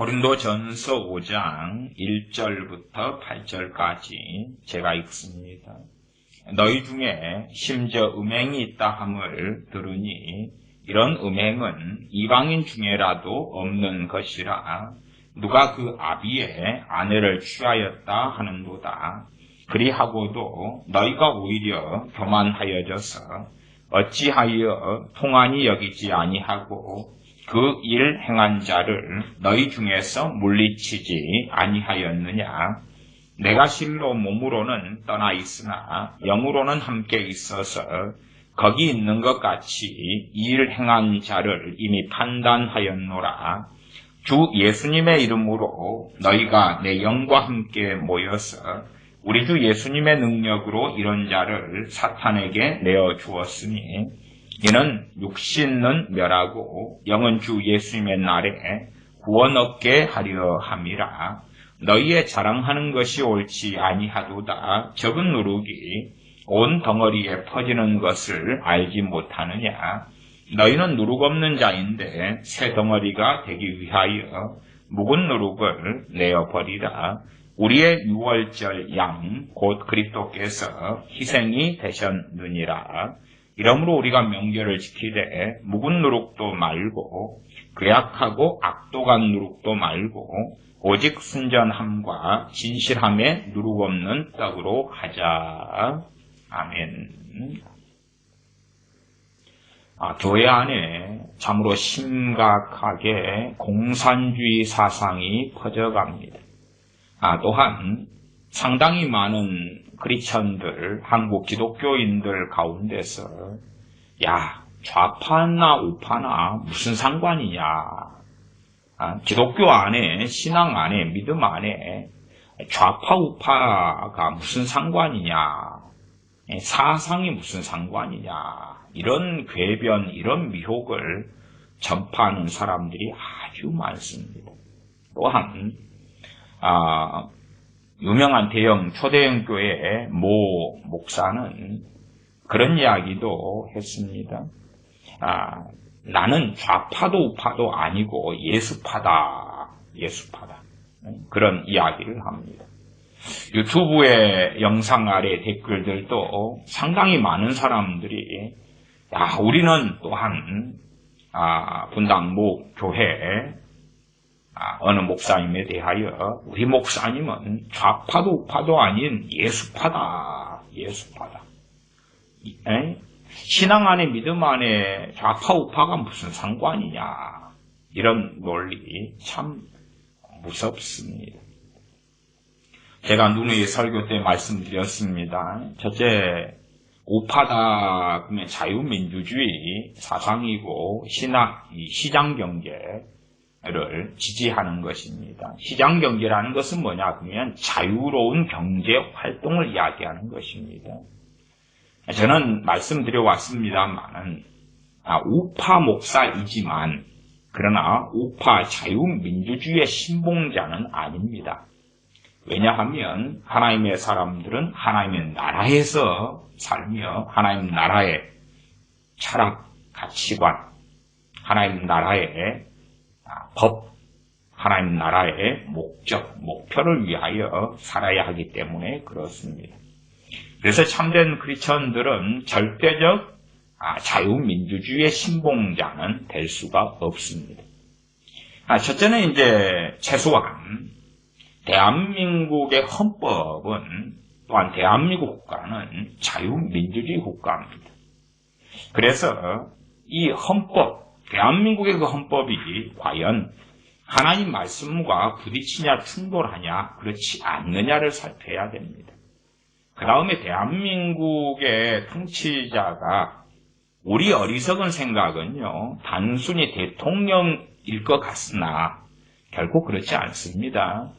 고린도전서 5장 1절부터 8절까지 제가 읽습니다. 너희 중에 심지어 음행이 있다 함을 들으니 이런 음행은 이방인 중에라도 없는 것이라 누가 그 아비의 아내를 취하였다 하는도다. 그리하고도 너희가 오히려 교만하여져서 어찌하여 통한이 여기지 아니하고 그 일 행한 자를 너희 중에서 물리치지 아니하였느냐. 내가 실로 몸으로는 떠나 있으나 영으로는 함께 있어서 거기 있는 것 같이 이 일 행한 자를 이미 판단하였노라. 주 예수님의 이름으로 너희가 내 영과 함께 모여서 우리 주 예수님의 능력으로 이런 자를 사탄에게 내어주었으니 이는 육신은 멸하고 영은 주 예수님의 날에 구원 얻게 하려 함이라. 너희의 자랑하는 것이 옳지 아니하도다. 적은 누룩이 온 덩어리에 퍼지는 것을 알지 못하느냐. 너희는 누룩 없는 자인데 새 덩어리가 되기 위하여 묵은 누룩을 내어버리라. 우리의 유월절 양 곧 그리스도께서 희생이 되셨느니라. 이러므로 우리가 명절을 지키되 묵은 누룩도 말고 괴악하고 악독한 누룩도 말고 오직 순전함과 진실함에 누룩 없는 떡으로 하자. 아멘. 교회 안에 참으로 심각하게 공산주의 사상이 퍼져갑니다. 또한 상당히 많은 크리스천들, 한국 기독교인들 가운데서 좌파나 우파나 무슨 상관이냐. 기독교 안에, 신앙 안에, 믿음 안에 좌파 우파가 무슨 상관이냐. 사상이 무슨 상관이냐. 이런 궤변, 이런 미혹을 전파하는 사람들이 아주 많습니다. 또한 유명한 대형 초대형 교회의 모 목사는 그런 이야기도 했습니다. 나는 좌파도 우파도 아니고 예수파다. 그런 이야기를 합니다. 유튜브의 영상 아래 댓글들도 상당히 많은 사람들이 우리는 또한 분당 교회 어느 목사님에 대하여 우리 목사님은 좌파도 우파도 아닌 예수파다. 신앙 안에 믿음 안에 좌파 우파가 무슨 상관이냐. 이런 논리 참 무섭습니다. 제가 누누이 설교 때 말씀드렸습니다. 첫째, 우파다 그러면 자유민주주의 사상이고 시장경제를 지지하는 것입니다. 시장경제라는 것은 뭐냐 그러면 자유로운 경제 활동을 이야기하는 것입니다. 저는 말씀드려 왔습니다만은 우파 목사이지만 그러나 우파 자유민주주의의 신봉자는 아닙니다. 왜냐하면 하나님의 사람들은 하나님의 나라에서 살며 하나님 나라의 철학, 가치관, 하나님 나라의 법, 하나님 나라의 목적, 목표를 위하여 살아야 하기 때문에 그렇습니다. 그래서 참된 크리스천들은 절대적 자유민주주의의 신봉자는 될 수가 없습니다. 첫째는 최소한 대한민국의 헌법은 또한 대한민국 국가는 자유민주주의 국가입니다. 그래서 이 헌법, 대한민국의 그 헌법이 과연 하나님 말씀과 부딪히냐 충돌하냐 그렇지 않느냐를 살펴야 됩니다. 그 다음에 대한민국의 통치자가 우리 어리석은 생각은요 단순히 대통령일 것 같으나 결코 그렇지 않습니다.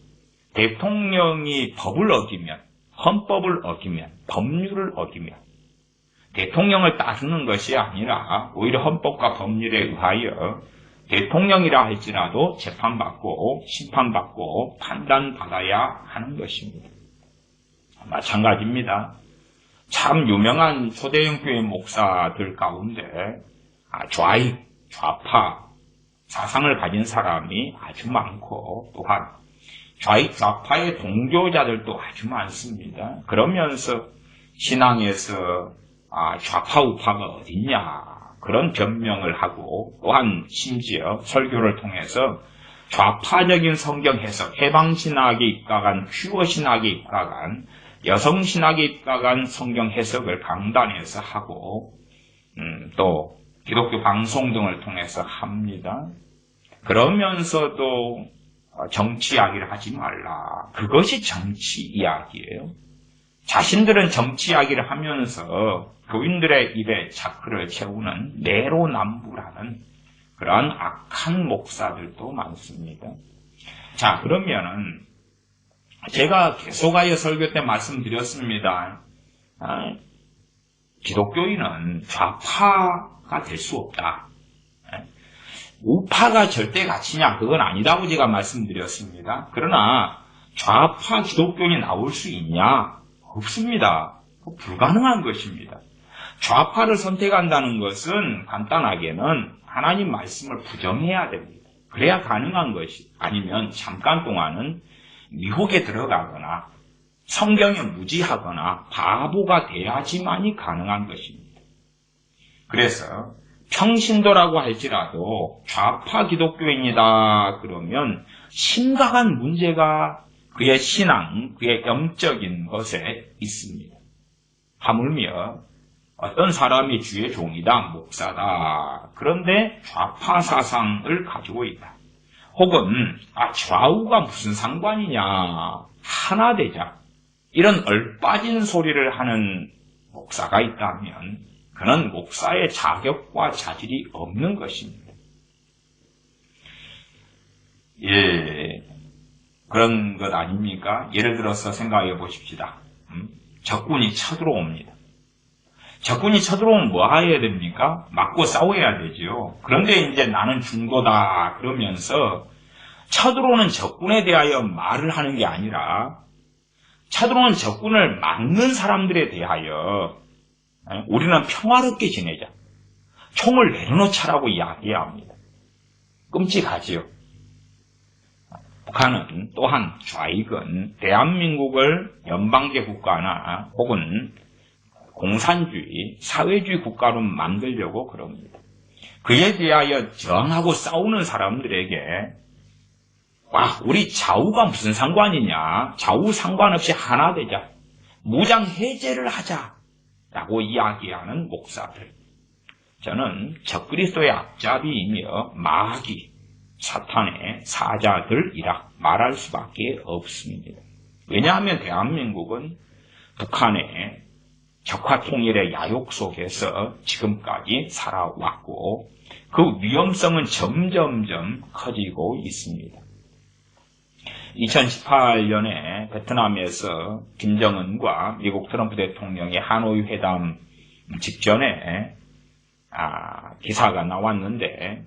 대통령이 법을 어기면 헌법을 어기면 법률을 어기면 대통령을 따르는 것이 아니라 오히려 헌법과 법률에 의하여 대통령이라 할지라도 재판받고 심판받고 판단받아야 하는 것입니다. 마찬가지입니다. 참 유명한 초대형 교회 목사들 가운데 좌익, 좌파 사상을 가진 사람이 아주 많고 또한 좌파의 동조자들도 아주 많습니다. 그러면서 신앙에서 좌파 우파가 어딨냐 그런 변명을 하고 또한 심지어 설교를 통해서 좌파적인 성경 해석, 해방신학에 입각한 퓨어신학에 입각한 여성신학에 입각한 성경 해석을 강단에서 하고 또 기독교 방송 등을 통해서 합니다. 그러면서도 정치 이야기를 하지 말라. 그것이 정치 이야기예요. 자신들은 정치 이야기를 하면서 교인들의 입에 자크를 채우는 내로남불하는 그러한 악한 목사들도 많습니다. 자, 그러면은 제가 계속하여 설교 때 말씀드렸습니다. 기독교인은 좌파가 될 수 없다. 우파가 절대 가치냐? 그건 아니다고 제가 말씀드렸습니다. 그러나 좌파 기독교인이 나올 수 있냐? 없습니다. 불가능한 것입니다. 좌파를 선택한다는 것은 간단하게는 하나님 말씀을 부정해야 됩니다. 그래야 가능한 것이 아니면 잠깐 동안은 미혹에 들어가거나 성경에 무지하거나 바보가 돼야지만이 가능한 것입니다. 그래서 평신도라고 할지라도 좌파 기독교인이다 그러면 심각한 문제가 그의 신앙, 그의 영적인 것에 있습니다. 하물며 어떤 사람이 주의 종이다, 목사다. 그런데 좌파 사상을 가지고 있다. 혹은 좌우가 무슨 상관이냐, 하나 되자. 이런 얼빠진 소리를 하는 목사가 있다면 그는 목사의 자격과 자질이 없는 것입니다. 예, 그런 것 아닙니까? 예를 들어서 생각해 보십시다. 적군이 쳐들어옵니다. 적군이 쳐들어오면 뭐 해야 됩니까? 맞고 싸워야 되죠. 그런데 이제 나는 중도다 그러면서 쳐들어오는 적군에 대하여 말을 하는 게 아니라 쳐들어오는 적군을 막는 사람들에 대하여 우리는 평화롭게 지내자. 총을 내려놓자라고 이야기해야 합니다. 끔찍하지요. 북한은 또한 좌익은 대한민국을 연방제 국가나 혹은 공산주의, 사회주의 국가로 만들려고 그럽니다. 그에 대하여 저항하고 싸우는 사람들에게 우리 좌우가 무슨 상관이냐? 좌우 상관없이 하나 되자. 무장 해제를 하자라고 이야기하는 목사들. 저는 적그리스도의 앞잡이이며 마귀, 사탄의 사자들이라 말할 수밖에 없습니다. 왜냐하면 대한민국은 북한의 적화 통일의 야욕 속에서 지금까지 살아왔고 그 위험성은 점점점 커지고 있습니다. 2018년에 베트남에서 김정은과 미국 트럼프 대통령의 하노이 회담 직전에 기사가 나왔는데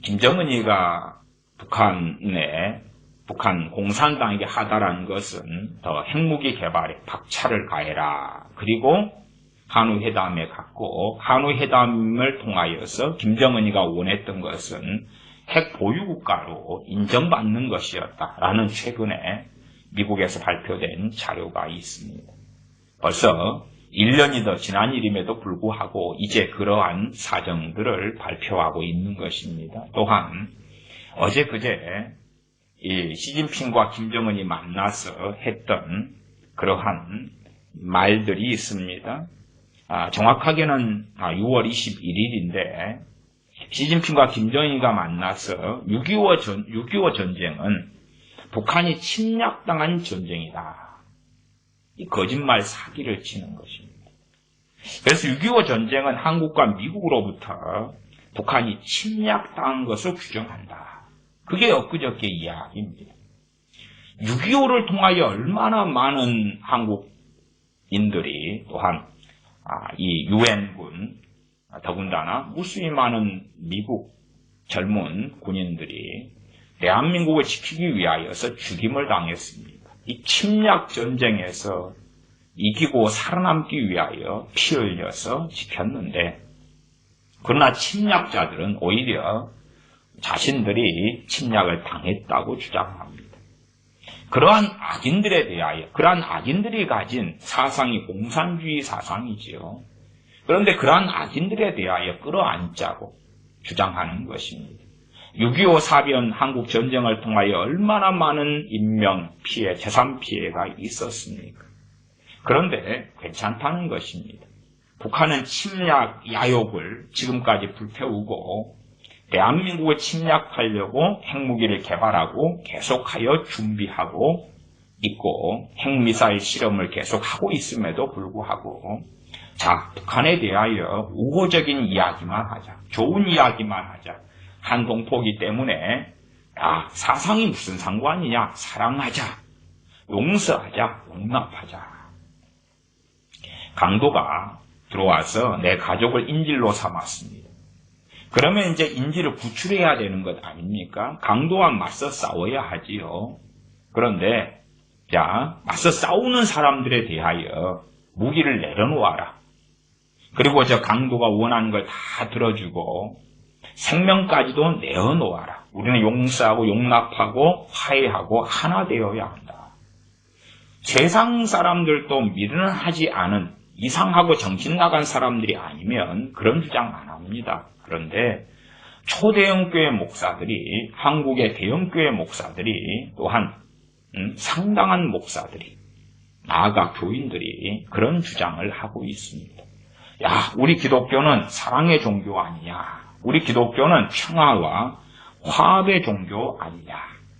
김정은이가 북한 공산당에게 하달한 것은 더 핵무기 개발에 박차를 가해라. 그리고 하노이 회담에 갔고 하노이 회담을 통하여서 김정은이가 원했던 것은 핵 보유국가로 인정받는 것이었다라는 최근에 미국에서 발표된 자료가 있습니다. 벌써 1년이 더 지난 일임에도 불구하고 이제 그러한 사정들을 발표하고 있는 것입니다. 또한 어제 그제 시진핑과 김정은이 만나서 했던 그러한 말들이 있습니다. 정확하게는 6월 21일인데 시진핑과 김정은이가 만나서 6.25 전쟁은 북한이 침략당한 전쟁이다. 이 거짓말 사기를 치는 것입니다. 그래서 6.25 전쟁은 한국과 미국으로부터 북한이 침략당한 것을 규정한다. 그게 엊그저께 이야기입니다. 6.25를 통하여 얼마나 많은 한국인들이 또한 이 유엔군 더군다나 무수히 많은 미국 젊은 군인들이 대한민국을 지키기 위하여서 죽임을 당했습니다. 이 침략 전쟁에서 이기고 살아남기 위하여 피 흘려서 지켰는데 그러나 침략자들은 오히려 자신들이 침략을 당했다고 주장합니다. 그러한 악인들이 가진 사상이 공산주의 사상이지요. 그런데 그러한 악인들에 대하여 끌어안자고 주장하는 것입니다. 6.25 사변 한국 전쟁을 통하여 얼마나 많은 인명 피해, 재산 피해가 있었습니까? 그런데 괜찮다는 것입니다. 북한은 침략 야욕을 지금까지 불태우고 대한민국을 침략하려고 핵무기를 개발하고 계속하여 준비하고 있고 핵미사일 실험을 계속하고 있음에도 불구하고 자, 북한에 대하여 우호적인 이야기만 하자. 좋은 이야기만 하자. 한동포기 때문에 사상이 무슨 상관이냐. 사랑하자. 용서하자. 용납하자. 강도가 들어와서 내 가족을 인질로 삼았습니다. 그러면 이제 인질을 구출해야 되는 것 아닙니까? 강도와 맞서 싸워야 하지요. 그런데 자, 맞서 싸우는 사람들에 대하여 무기를 내려놓아라. 그리고 저 강도가 원하는 걸 다 들어주고 생명까지도 내어놓아라. 우리는 용서하고 용납하고 화해하고 하나 되어야 한다. 세상 사람들도 미련하지 않은 이상하고 정신 나간 사람들이 아니면 그런 주장 안 합니다. 그런데 초대형교회 목사들이, 한국의 대형교회 목사들이, 또한 상당한 목사들이, 나아가 교인들이 그런 주장을 하고 있습니다. 야, 우리 기독교는 사랑의 종교 아니냐. 우리 기독교는 평화와 화합의 종교 아니냐.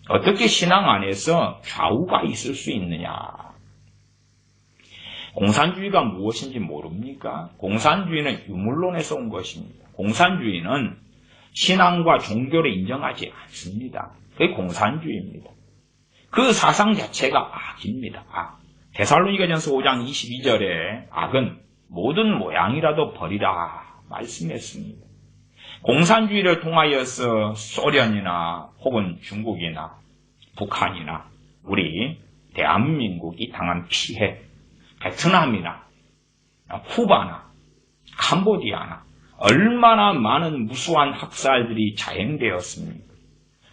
어떻게 신앙 안에서 좌우가 있을 수 있느냐. 공산주의가 무엇인지 모릅니까? 공산주의는 유물론에서 온 것입니다. 공산주의는 신앙과 종교를 인정하지 않습니다. 그게 공산주의입니다. 그 사상 자체가 악입니다. 악. 데살로니가전서 5장 22절에 악은 모든 모양이라도 버리라 말씀했습니다. 공산주의를 통하여서 소련이나 혹은 중국이나 북한이나 우리 대한민국이 당한 피해, 베트남이나 쿠바나 캄보디아나 얼마나 많은 무수한 학살들이 자행되었습니까?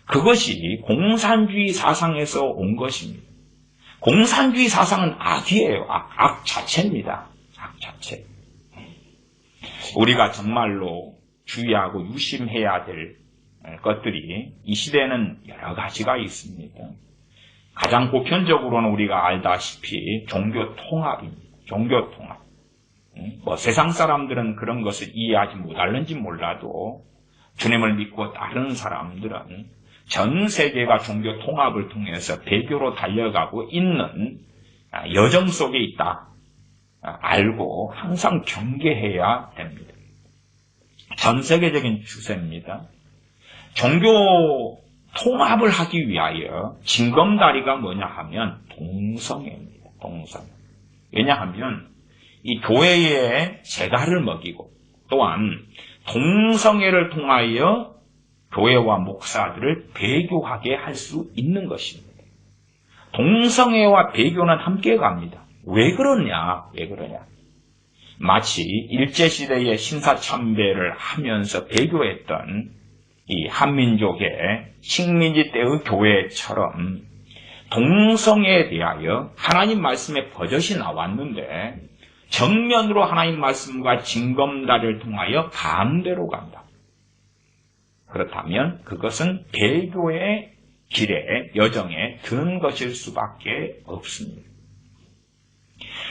그것이 공산주의 사상에서 온 것입니다. 공산주의 사상은 악이에요. 악 자체입니다. 악 자체. 우리가 정말로 주의하고 유심해야 될 것들이 이 시대에는 여러 가지가 있습니다. 가장 보편적으로는 우리가 알다시피 종교 통합입니다. 종교 통합. 세상 사람들은 그런 것을 이해하지 못할는지 몰라도 주님을 믿고 따르는 사람들은 전 세계가 종교 통합을 통해서 배교로 달려가고 있는 여정 속에 있다. 알고 항상 경계해야 됩니다. 전 세계적인 추세입니다. 종교 통합을 하기 위하여 징검다리가 뭐냐 하면 동성애입니다. 동성애. 왜냐하면 이 교회의 재단을 먹이고 또한 동성애를 통하여 교회와 목사들을 배교하게 할 수 있는 것입니다. 동성애와 배교는 함께 갑니다. 왜 그러냐? 마치 일제시대의 신사참배를 하면서 배교했던 이 한민족의 식민지 때의 교회처럼 동성애에 대하여 하나님 말씀의 버젓이 나왔는데 정면으로 하나님 말씀과 징검다리를 통하여 반대로 간다. 그렇다면 그것은 배교의 길에 여정에 든 것일 수밖에 없습니다.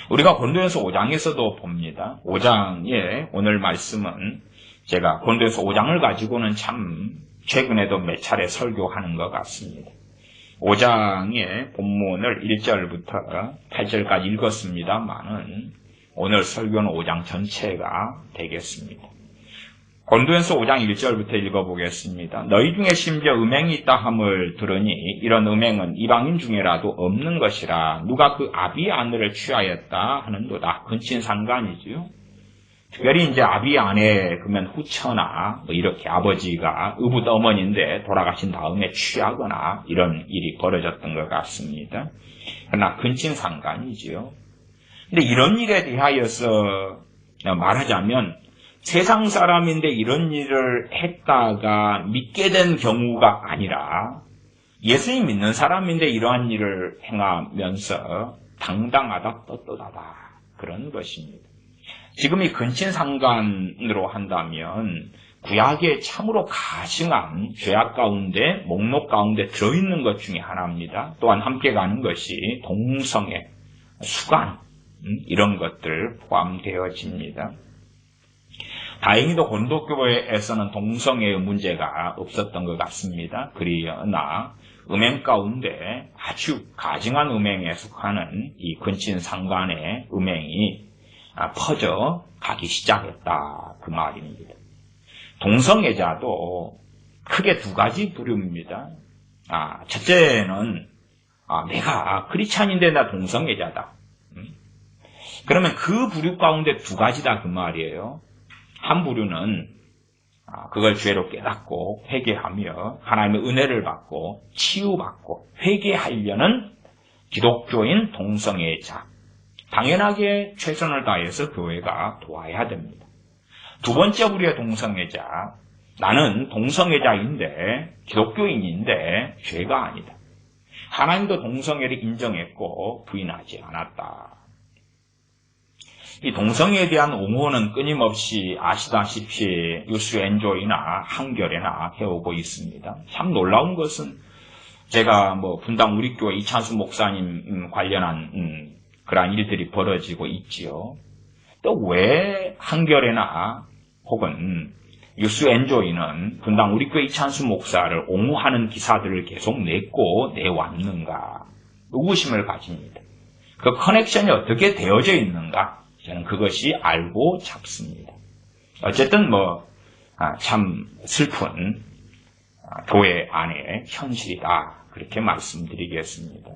우리가 고린도전서 5장에서도 봅니다. 5장의 오늘 말씀은 제가 고린도전서 5장을 가지고는 참 최근에도 몇 차례 설교하는 것 같습니다. 5장의 본문을 1절부터 8절까지 읽었습니다만은 오늘 설교는 5장 전체가 되겠습니다. 고린도전서 5장 1절부터 읽어보겠습니다. 너희 중에 심지어 음행이 있다 함을 들으니 이런 음행은 이방인 중에라도 없는 것이라 누가 그 아비 아내를 취하였다 하는도다. 근친상간이지요. 특별히 이제 아비 아내 그러면 후처나 이렇게 아버지가 의붓 어머니인데 돌아가신 다음에 취하거나 이런 일이 벌어졌던 것 같습니다. 그러나 근친상간이지요. 근데 이런 일에 대하여서 말하자면 세상 사람인데 이런 일을 했다가 믿게 된 경우가 아니라 예수님 믿는 사람인데 이러한 일을 행하면서 당당하다 떳떳하다 그런 것입니다. 지금 이 근친상간으로 한다면 구약에 참으로 가증한 죄악 가운데 목록 가운데 들어있는 것 중에 하나입니다. 또한 함께 가는 것이 동성애, 수간 이런 것들 포함되어집니다. 다행히도 고린도교회에서는 동성애의 문제가 없었던 것 같습니다. 그러나 음행 가운데 아주 가증한 음행에 속하는 이 근친상간의 음행이 퍼져 가기 시작했다 그 말입니다. 동성애자도 크게 두 가지 부류입니다. 첫째는 내가 크리스찬인데 나 동성애자다. 그러면 그 부류 가운데 두 가지다 그 말이에요. 한 부류는 그걸 죄로 깨닫고 회개하며 하나님의 은혜를 받고 치유받고 회개하려는 기독교인 동성애자. 당연하게 최선을 다해서 교회가 도와야 됩니다. 두 번째 부류의 동성애자, 나는 동성애자인데 기독교인인데 죄가 아니다. 하나님도 동성애를 인정했고 부인하지 않았다. 이 동성애에 대한 옹호는 끊임없이 아시다시피 뉴스 엔조이나 한겨레나 해오고 있습니다. 참 놀라운 것은 제가 분당 우리교회 이찬수 목사님 관련한 그러한 일들이 벌어지고 있지요. 또 왜 한겨레나 혹은 뉴스 엔조이는 분당 우리교회 이찬수 목사를 옹호하는 기사들을 계속 내왔는가 의구심을 가집니다. 그 커넥션이 어떻게 되어져 있는가 저는 그것이 알고 잡습니다. 어쨌든 참 슬픈 교회 안의 현실이다 그렇게 말씀드리겠습니다.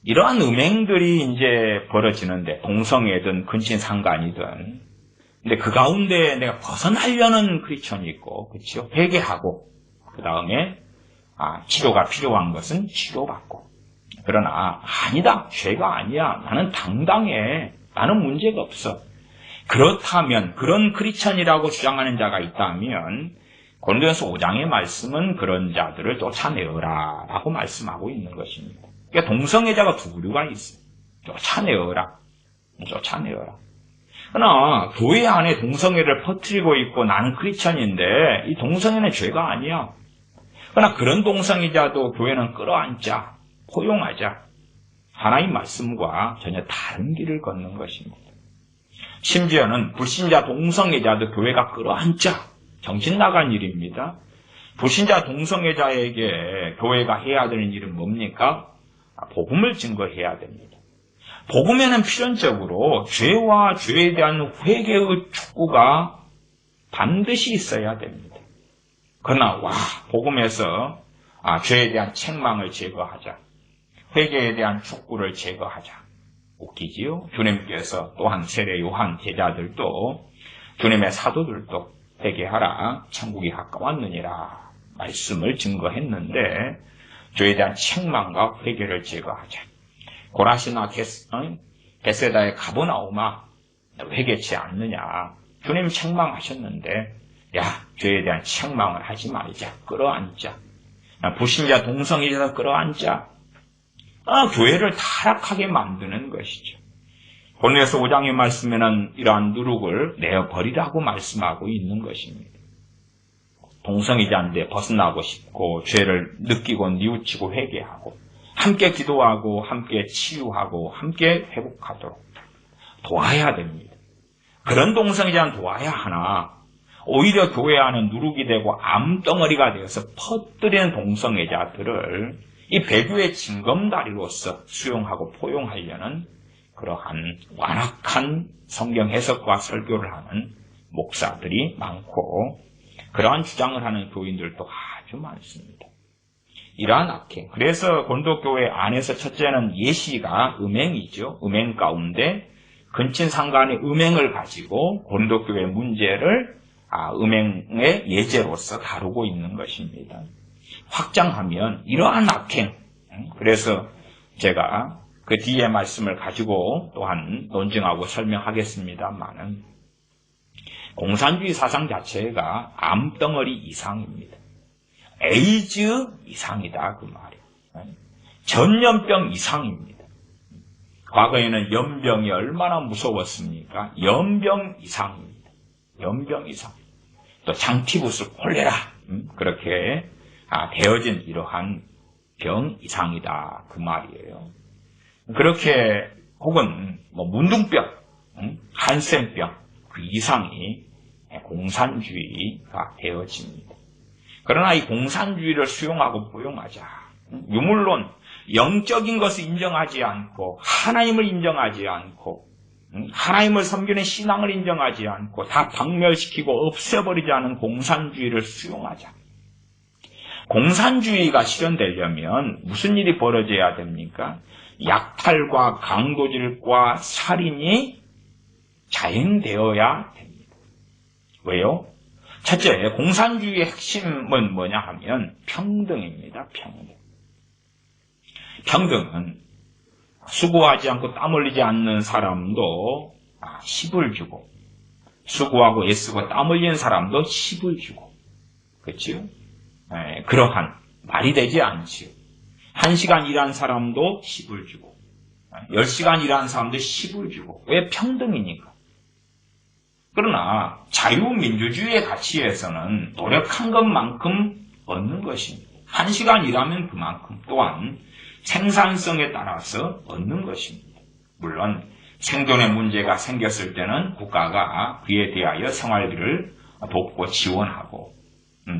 이러한 음행들이 이제 벌어지는데 동성애든 근친상간이든 근데 그 가운데 내가 벗어나려는 크리스천이 있고 그렇죠? 회개하고 그 다음에 치료가 필요한 것은 치료받고 그러나 아니다 죄가 아니야 나는 당당해 나는 문제가 없어 그렇다면 그런 크리스천이라고 주장하는 자가 있다면 고린도전서 5장의 말씀은 그런 자들을 쫓아내어라 라고 말씀하고 있는 것입니다. 그러니까 동성애자가 두 부류가 있어요. 쫓아내어라. 그러나 교회 안에 동성애를 퍼뜨리고 있고 나는 크리스천인데 이 동성애는 죄가 아니야. 그러나 그런 동성애자도 교회는 끌어안자, 포용하자. 하나님 말씀과 전혀 다른 길을 걷는 것입니다. 심지어는 불신자 동성애자도 교회가 끌어안자. 정신 나간 일입니다. 불신자 동성애자에게 교회가 해야 되는 일은 뭡니까? 복음을 증거해야 됩니다. 복음에는 필연적으로 죄와 죄에 대한 회개의 촉구가 반드시 있어야 됩니다. 그러나 복음에서 죄에 대한 책망을 제거하자. 회개에 대한 촉구를 제거하자. 웃기지요? 주님께서 또한 세례 요한 제자들도 주님의 사도들도 회개하라 천국이 가까웠느니라 말씀을 증거했는데 죄에 대한 책망과 회개를 제거하자. 고라시나 베세다의 가버나움아 회개치 않느냐. 주님 책망하셨는데 죄에 대한 책망을 하지 말자. 끌어안자. 불신자 동성애자 끌어안자. 교회를 타락하게 만드는 것이죠. 고린도전서 5장의 말씀에는 이러한 누룩을 내어버리라고 말씀하고 있는 것입니다. 동성애자인데 벗어나고 싶고 죄를 느끼고 뉘우치고 회개하고 함께 기도하고 함께 치유하고 함께 회복하도록 도와야 됩니다. 그런 동성애자는 도와야 하나 오히려 교회 안에 누룩이 되고 암덩어리가 되어서 퍼뜨리는 동성애자들을 이 배교의 징검다리로서 수용하고 포용하려는 그러한 완악한 성경 해석과 설교를 하는 목사들이 많고 그러한 주장을 하는 교인들도 아주 많습니다. 이러한 악행. 그래서 고린도교회 안에서 첫째는 예시가 음행이죠. 음행 가운데 근친상간의 음행을 가지고 고린도교회 문제를 음행의 예제로서 다루고 있는 것입니다. 확장하면 이러한 악행. 그래서 제가 그 뒤에 말씀을 가지고 또한 논증하고 설명하겠습니다만은 공산주의 사상 자체가 암덩어리 이상입니다. 에이즈 이상이다 그 말이에요. 전염병 이상입니다. 과거에는 연병이 얼마나 무서웠습니까? 연병 이상입니다. 연병 이상. 또 장티부스 콜레라 그렇게 되어진 이러한 병 이상이다 그 말이에요. 그렇게 혹은 문둥병, 한센병 그 이상이 공산주의가 되어집니다. 그러나 이 공산주의를 수용하고 포용하자. 유물론 영적인 것을 인정하지 않고 하나님을 인정하지 않고 하나님을 섬기는 신앙을 인정하지 않고 다 박멸시키고 없애버리지 않은 공산주의를 수용하자. 공산주의가 실현되려면 무슨 일이 벌어져야 됩니까? 약탈과 강도질과 살인이 자행되어야 됩니다. 왜요? 첫째, 공산주의의 핵심은 뭐냐 하면 평등입니다. 평등. 평등은 수고하지 않고 땀 흘리지 않는 사람도 10을 주고 수고하고 애쓰고 땀 흘리는 사람도 10을 주고 그렇죠? 그러한 말이 되지 않지요. 1시간 일한 사람도 10을 주고 10시간 일한 사람도 10을 주고 왜 평등이니까. 그러나 자유민주주의의 가치에서는 노력한 것만큼 얻는 것입니다. 1시간 일하면 그만큼 또한 생산성에 따라서 얻는 것입니다. 물론 생존의 문제가 생겼을 때는 국가가 그에 대하여 생활비를 돕고 지원하고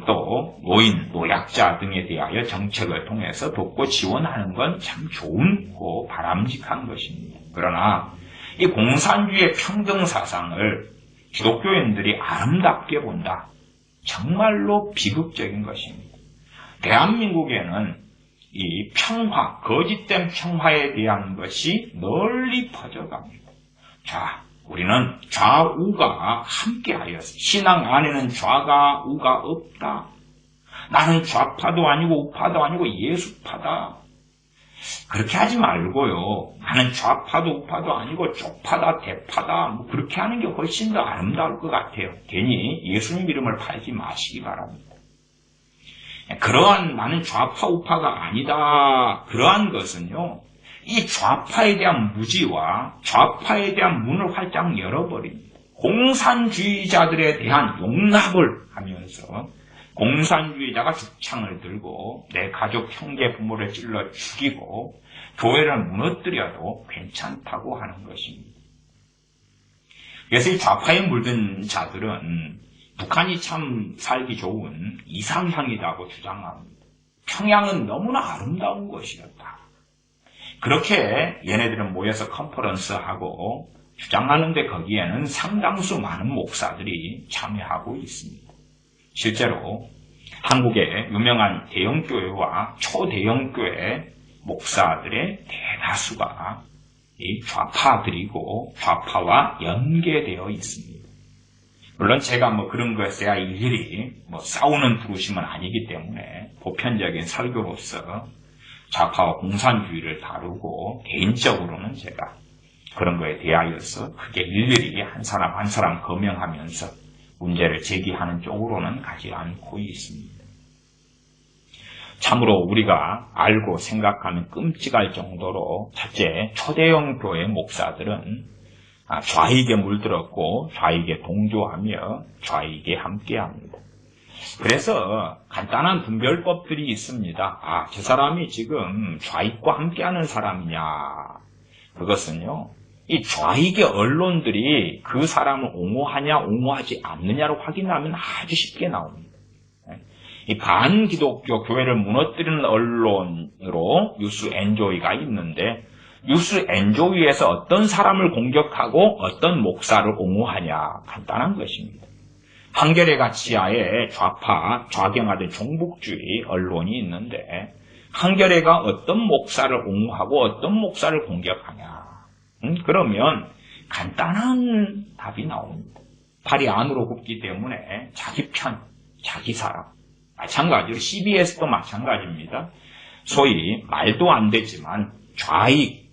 또 노인, 노약자 등에 대하여 정책을 통해서 돕고 지원하는 건 참 좋고 바람직한 것입니다. 그러나 이 공산주의의 평등사상을 기독교인들이 아름답게 본다. 정말로 비극적인 것입니다. 대한민국에는 이 평화, 거짓된 평화에 대한 것이 널리 퍼져갑니다. 자, 우리는 좌우가 함께하여서 신앙 안에는 좌가 우가 없다. 나는 좌파도 아니고 우파도 아니고 예수파다. 그렇게 하지 말고요. 나는 좌파도 우파도 아니고 쪽파다 대파다. 그렇게 하는 게 훨씬 더 아름다울 것 같아요. 괜히 예수님 이름을 팔지 마시기 바랍니다. 그러한 나는 좌파 우파가 아니다. 그러한 것은요. 이 좌파에 대한 무지와 좌파에 대한 문을 활짝 열어버립니다. 공산주의자들에 대한 용납을 하면서 공산주의자가 죽창을 들고 내 가족 형제 부모를 찔러 죽이고 교회를 무너뜨려도 괜찮다고 하는 것입니다. 그래서 이 좌파에 물든 자들은 북한이 참 살기 좋은 이상향이라고 주장합니다. 평양은 너무나 아름다운 곳이었다. 그렇게 얘네들은 모여서 컨퍼런스하고 주장하는데 거기에는 상당수 많은 목사들이 참여하고 있습니다. 실제로 한국의 유명한 대형교회와 초대형교회 목사들의 대다수가 이 좌파들이고 좌파와 연계되어 있습니다. 물론 제가 그런 것에야 일일이 싸우는 부르심은 아니기 때문에 보편적인 설교로서 좌파와 공산주의를 다루고 개인적으로는 제가 그런 거에 대하여서 크게 일일이 한 사람 한 사람 거명하면서 문제를 제기하는 쪽으로는 가지 않고 있습니다. 참으로 우리가 알고 생각하면 끔찍할 정도로 첫째, 초대형 교회 목사들은 좌익에 물들었고 좌익에 동조하며 좌익에 함께합니다. 그래서 간단한 분별법들이 있습니다. 저 사람이 지금 좌익과 함께하는 사람이냐. 그것은요. 이 좌익의 언론들이 그 사람을 옹호하냐 옹호하지 않느냐로 확인하면 아주 쉽게 나옵니다. 이 반기독교 교회를 무너뜨리는 언론으로 뉴스 엔조이가 있는데 뉴스 엔조이에서 어떤 사람을 공격하고 어떤 목사를 옹호하냐 간단한 것입니다. 한겨레 가치하에 좌파, 좌경화된 종북주의 언론이 있는데 한겨레가 어떤 목사를 옹호하고 어떤 목사를 공격하냐. 그러면 간단한 답이 나옵니다. 팔이 안으로 굽기 때문에 자기 편, 자기 사람. 마찬가지로 CBS도 마찬가지입니다. 소위 말도 안 되지만 좌익,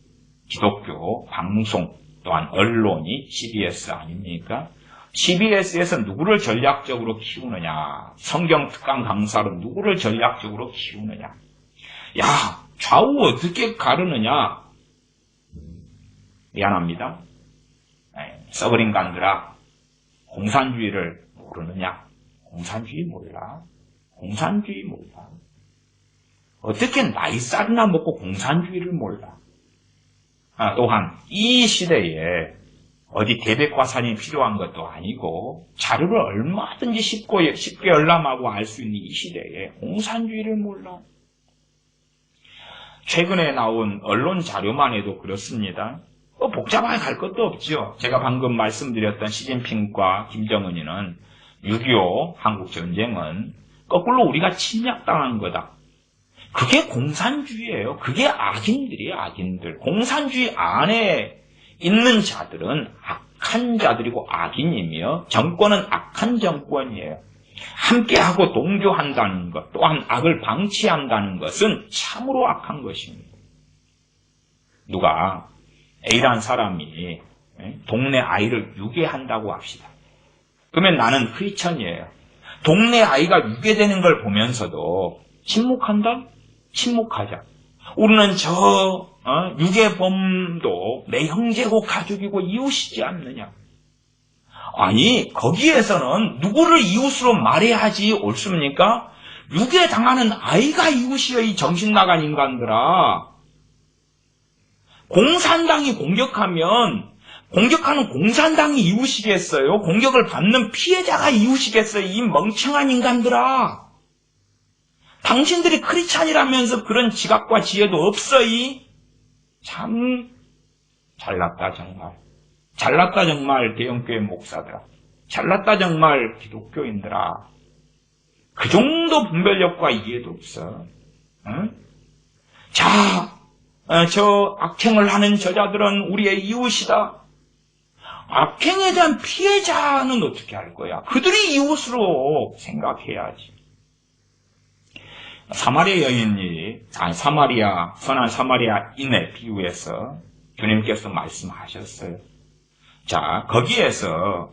기독교 방송 또한 언론이 CBS 아닙니까? CBS에서 누구를 전략적으로 키우느냐? 성경 특강 강사로 누구를 전략적으로 키우느냐? 야, 좌우 어떻게 가르느냐? 미안합니다. 썩을 인간들아, 공산주의를 모르느냐? 공산주의 몰라. 공산주의 몰라. 어떻게 나이살이나 먹고 공산주의를 몰라. 또한 이 시대에 어디 대백과산이 필요한 것도 아니고 자료를 얼마든지 쉽게 열람하고 알 수 있는 이 시대에 공산주의를 몰라. 최근에 나온 언론 자료만 해도 그렇습니다. 복잡하게 갈 것도 없죠. 제가 방금 말씀드렸던 시진핑과 김정은이는 6.25 한국전쟁은 거꾸로 우리가 침략당한 거다. 그게 공산주의예요. 그게 악인들이에요. 악인들. 공산주의 안에 있는 자들은 악한 자들이고 악인이며 정권은 악한 정권이에요. 함께하고 동조한다는 것 또한 악을 방치한다는 것은 참으로 악한 것입니다. 누가 A라는 사람이 동네 아이를 유괴한다고 합시다. 그러면 나는 크리스천이에요. 동네 아이가 유괴되는 걸 보면서도 침묵한다? 침묵하자. 우리는 저 유괴범도 내 형제고 가족이고 이웃이지 않느냐. 아니 거기에서는 누구를 이웃으로 말해야지 옳습니까? 유괴당하는 아이가 이웃이여 이 정신나간 인간들아. 공산당이 공격하면 공격하는 공산당이 이웃이겠어요? 공격을 받는 피해자가 이웃이겠어요? 이 멍청한 인간들아. 당신들이 크리스찬이라면서 그런 지각과 지혜도 없어이? 참 잘났다 정말. 잘났다 정말 대형교회 목사들아. 잘났다 정말 기독교인들아. 그 정도 분별력과 이해도 없어. 응? 자, 저 악행을 하는 저자들은 우리의 이웃이다. 악행에 대한 피해자는 어떻게 할 거야? 그들이 이웃으로 생각해야지. 사마리아 여인이, 선한 사마리아인의 비유에서 주님께서 말씀하셨어요. 자, 거기에서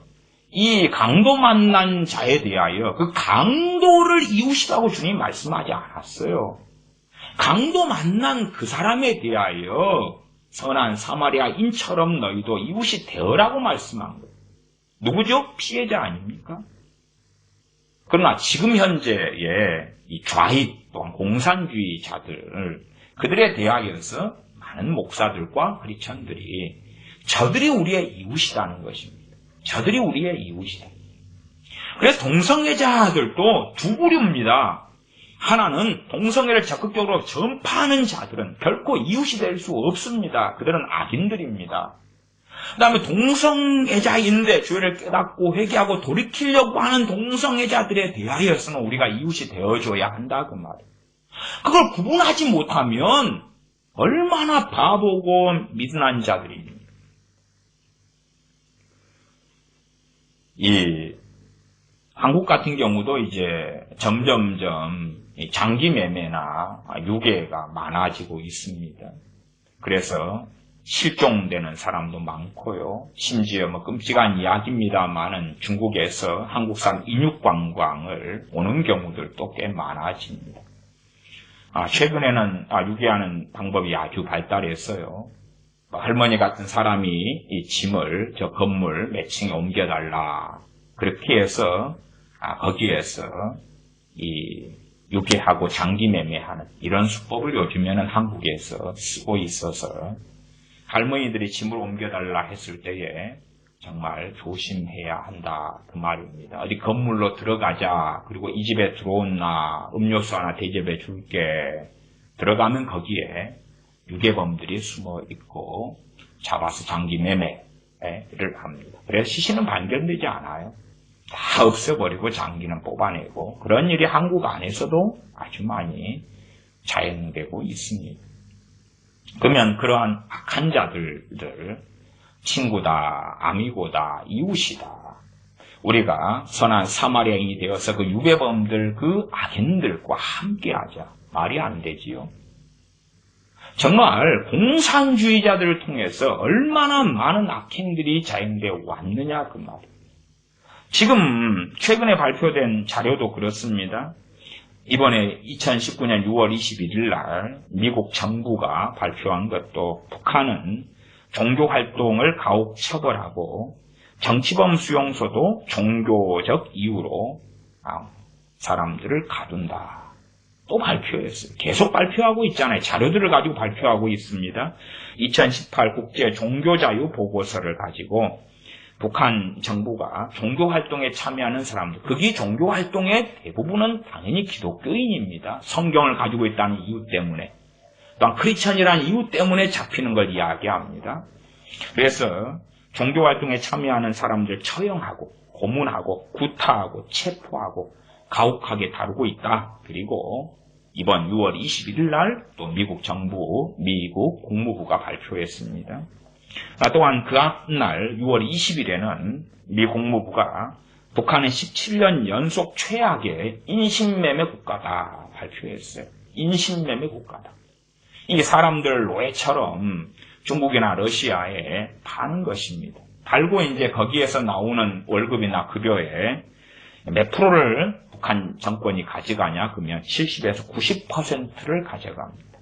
이 강도 만난 자에 대하여 그 강도를 이웃이라고 주님 말씀하지 않았어요. 강도 만난 그 사람에 대하여 선한 사마리아인처럼 너희도 이웃이 되어라고 말씀한 거예요. 누구죠? 피해자 아닙니까? 그러나 지금 현재의 이 좌익 또한 공산주의자들 그들에 대하여서 많은 목사들과 크리스천들이 저들이 우리의 이웃이라는 것입니다. 저들이 우리의 이웃이다. 그래서 동성애자들도 두 부류입니다. 하나는 동성애를 적극적으로 전파하는 자들은 결코 이웃이 될 수 없습니다. 그들은 악인들입니다. 그 다음에 동성애자인데 죄를 깨닫고 회개하고 돌이키려고 하는 동성애자들에 대하여서는 우리가 이웃이 되어줘야 한다 그 말이에요. 그걸 구분하지 못하면 얼마나 바보고 미련한 자들입니까? 이 한국 같은 경우도 이제 점점점 장기 매매나 유괴가 많아지고 있습니다. 그래서 실종되는 사람도 많고요. 심지어 끔찍한 이야기입니다만은 중국에서 한국산 인육 관광을 오는 경우들도 꽤 많아집니다. 최근에는 유괴하는 방법이 아주 발달했어요. 할머니 같은 사람이 이 짐을 저 건물 몇 층에 옮겨달라. 그렇게 해서 거기에서 이 유괴하고 장기 매매하는 이런 수법을 요즘에는 한국에서 쓰고 있어서 할머니들이 짐을 옮겨달라 했을 때에 정말 조심해야 한다 그 말입니다. 어디 건물로 들어가자. 그리고 이 집에 들어온나 음료수 하나 대접해 줄게. 들어가면 거기에 유괴범들이 숨어 있고 잡아서 장기 매매를 합니다. 그래서 시신은 발견되지 않아요. 다 없애버리고 장기는 뽑아내고 그런 일이 한국 안에서도 아주 많이 자행되고 있습니다. 그러면 그러한 악한 자들을 친구다, 아미고다, 이웃이다. 우리가 선한 사마리아인이 되어서 그 유괴범들, 그 악인들과 함께하자. 말이 안 되지요. 정말 공산주의자들을 통해서 얼마나 많은 악행들이 자행되어 왔느냐 그 말이에요. 지금 최근에 발표된 자료도 그렇습니다. 이번에 2019년 6월 21일 날 미국 정부가 발표한 것도 북한은 종교활동을 가혹 처벌하고 정치범 수용소도 종교적 이유로 사람들을 가둔다. 또 발표했어요. 계속 발표하고 있잖아요. 자료들을 가지고 발표하고 있습니다. 2018 국제 종교자유 보고서를 가지고 북한 정부가 종교활동에 참여하는 사람들, 거기 종교활동의 대부분은 당연히 기독교인입니다. 성경을 가지고 있다는 이유 때문에, 또한 크리스천이라는 이유 때문에 잡히는 걸 이야기합니다. 그래서 종교활동에 참여하는 사람들 처형하고 고문하고 구타하고 체포하고 가혹하게 다루고 있다. 그리고 이번 6월 21일 날 또 미국 정부, 미국 국무부가 발표했습니다. 또한 그 앞날 6월 20일에는 미 국무부가 북한은 17년 연속 최악의 인신매매 국가다 발표했어요. 인신매매 국가다. 이게 사람들 노예처럼 중국이나 러시아에 파는 것입니다. 팔고 이제 거기에서 나오는 월급이나 급여의 몇 프로를 북한 정권이 가져가냐 그러면 70에서 90%를 가져갑니다.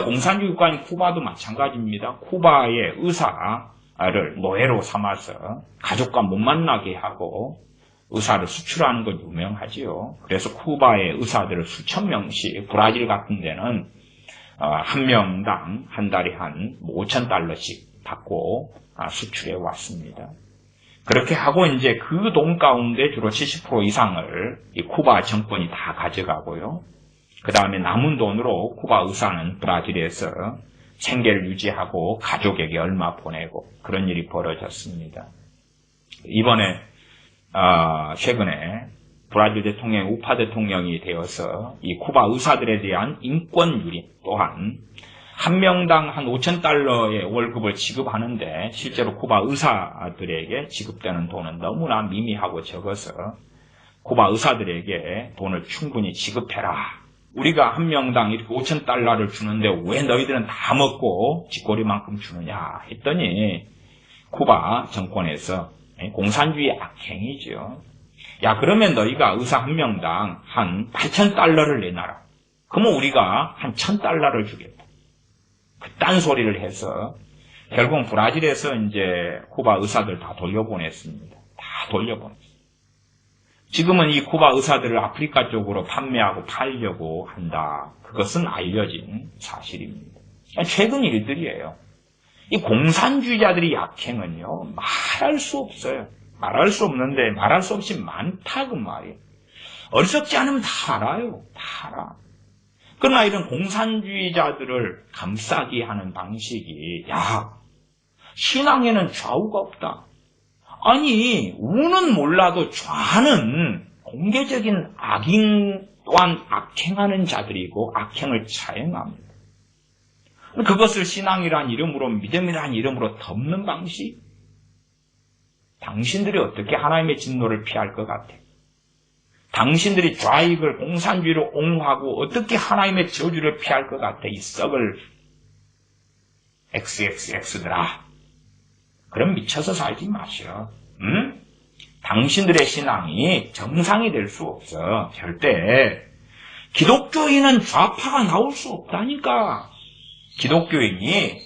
공산주의 국가인 쿠바도 마찬가지입니다. 쿠바의 의사를 노예로 삼아서 가족과 못 만나게 하고 의사를 수출하는 건 유명하지요. 그래서 쿠바의 의사들을 수천 명씩, 브라질 같은 데는 한 명당 한 달에 한 5,000달러씩 받고 수출해 왔습니다. 그렇게 하고 이제 그 돈 가운데 주로 70% 이상을 이 쿠바 정권이 다 가져가고요. 그 다음에 남은 돈으로 쿠바 의사는 브라질에서 생계를 유지하고 가족에게 얼마 보내고 그런 일이 벌어졌습니다. 이번에 최근에 브라질 대통령이 우파 대통령이 되어서 이 쿠바 의사들에 대한 인권 유린 또한 한 명당 한 5,000달러의 월급을 지급하는데 실제로 쿠바 의사들에게 지급되는 돈은 너무나 미미하고 적어서 쿠바 의사들에게 돈을 충분히 지급해라. 우리가 한 명당 이렇게 5,000달러를 주는데 왜 너희들은 다 먹고 쥐꼬리만큼 주느냐 했더니 쿠바 정권에서 공산주의 악행이죠. 야 그러면 너희가 의사 한 명당 한 8,000달러를 내놔라. 그러면 우리가 한 1,000달러를 주겠다. 그딴 소리를 해서 결국 브라질에서 이제 쿠바 의사들 다 돌려보냈습니다. 다 돌려보냈습니다. 지금은 이 쿠바 의사들을 아프리카 쪽으로 판매하고 팔려고 한다. 그것은 알려진 사실입니다. 최근 일들이에요. 이 공산주의자들의 약행은요, 말할 수 없어요. 말할 수 없는데 말할 수 없이 많다 그 말이에요. 어리석지 않으면 다 알아요. 다 알아. 그러나 이런 공산주의자들을 감싸게 하는 방식이 신앙에는 좌우가 없다. 아니 우는 몰라도 좌는 공개적인 악인 또한 악행하는 자들이고 악행을 자행합니다. 그것을 신앙이란 이름으로 믿음이란 이름으로 덮는 방식. 당신들이 어떻게 하나님의 진노를 피할 것 같아? 당신들이 좌익을 공산주의로 옹호하고 어떻게 하나님의 저주를 피할 것 같아? 이 썩을 XXX들아. 그럼 미쳐서 살지 마셔. 응? 당신들의 신앙이 정상이 될 수 없어. 절대. 기독교인은 좌파가 나올 수 없다니까. 기독교인이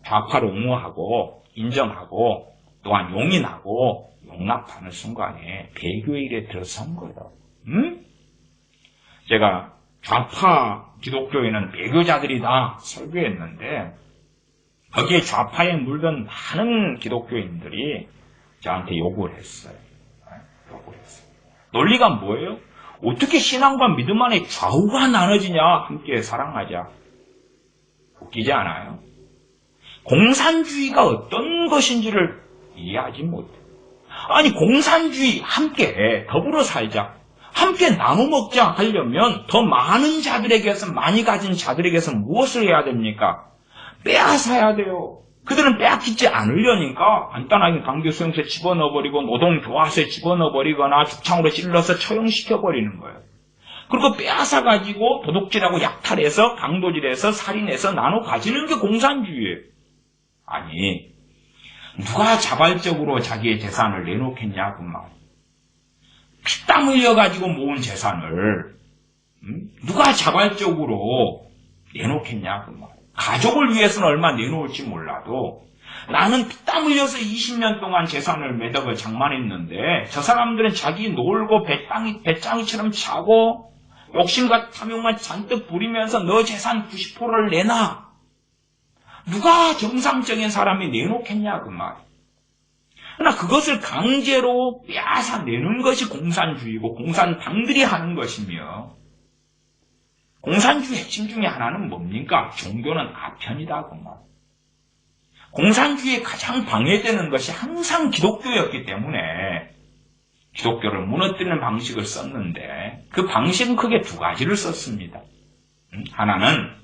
좌파를 옹호하고 인정하고 또한 용인하고 용납하는 순간에 배교의 일에 들어선 거예요. 응? 제가 좌파 기독교인은 배교자들이다 설교했는데 거기에 좌파에 물든 많은 기독교인들이 저한테 욕을 했어요. 논리가 뭐예요? 어떻게 신앙과 믿음 안에 좌우가 나눠지냐? 함께 사랑하자. 웃기지 않아요? 공산주의가 어떤 것인지를 이해하지 못해. 아니 공산주의 함께 더불어 살자. 함께 나눠 먹자 하려면 더 많은 자들에게서 많이 가진 자들에게서 무엇을 해야 됩니까? 빼앗아야 돼요. 그들은 빼앗기지 않으려니까 간단하게 강제 수용소에 집어넣어버리고 노동교화소에 집어넣어버리거나 죽창으로 찔러서 처형시켜버리는 거예요. 그리고 빼앗아가지고 도둑질하고 약탈해서 강도질해서 살인해서 나눠 가지는 게 공산주의예요. 아니, 누가 자발적으로 자기의 재산을 내놓겠냐 그 말. 피땀 흘려가지고 모은 재산을 누가 자발적으로 내놓겠냐 그 말. 가족을 위해서는 얼마 내놓을지 몰라도 나는 피땀 흘려서 20년 동안 재산을 매덕을 장만했는데 저 사람들은 자기 놀고 배짱이처럼 자고 욕심과 탐욕만 잔뜩 부리면서 너 재산 90%를 내놔. 누가 정상적인 사람이 내놓겠냐 그 말. 그러나 그것을 강제로 빼앗아내는 것이 공산주의고 공산당들이 하는 것이며 공산주의 핵심 중에 하나는 뭡니까? 종교는 아편이다 그 말. 공산주의에 가장 방해되는 것이 항상 기독교였기 때문에 기독교를 무너뜨리는 방식을 썼는데 그 방식은 크게 두 가지를 썼습니다. 하나는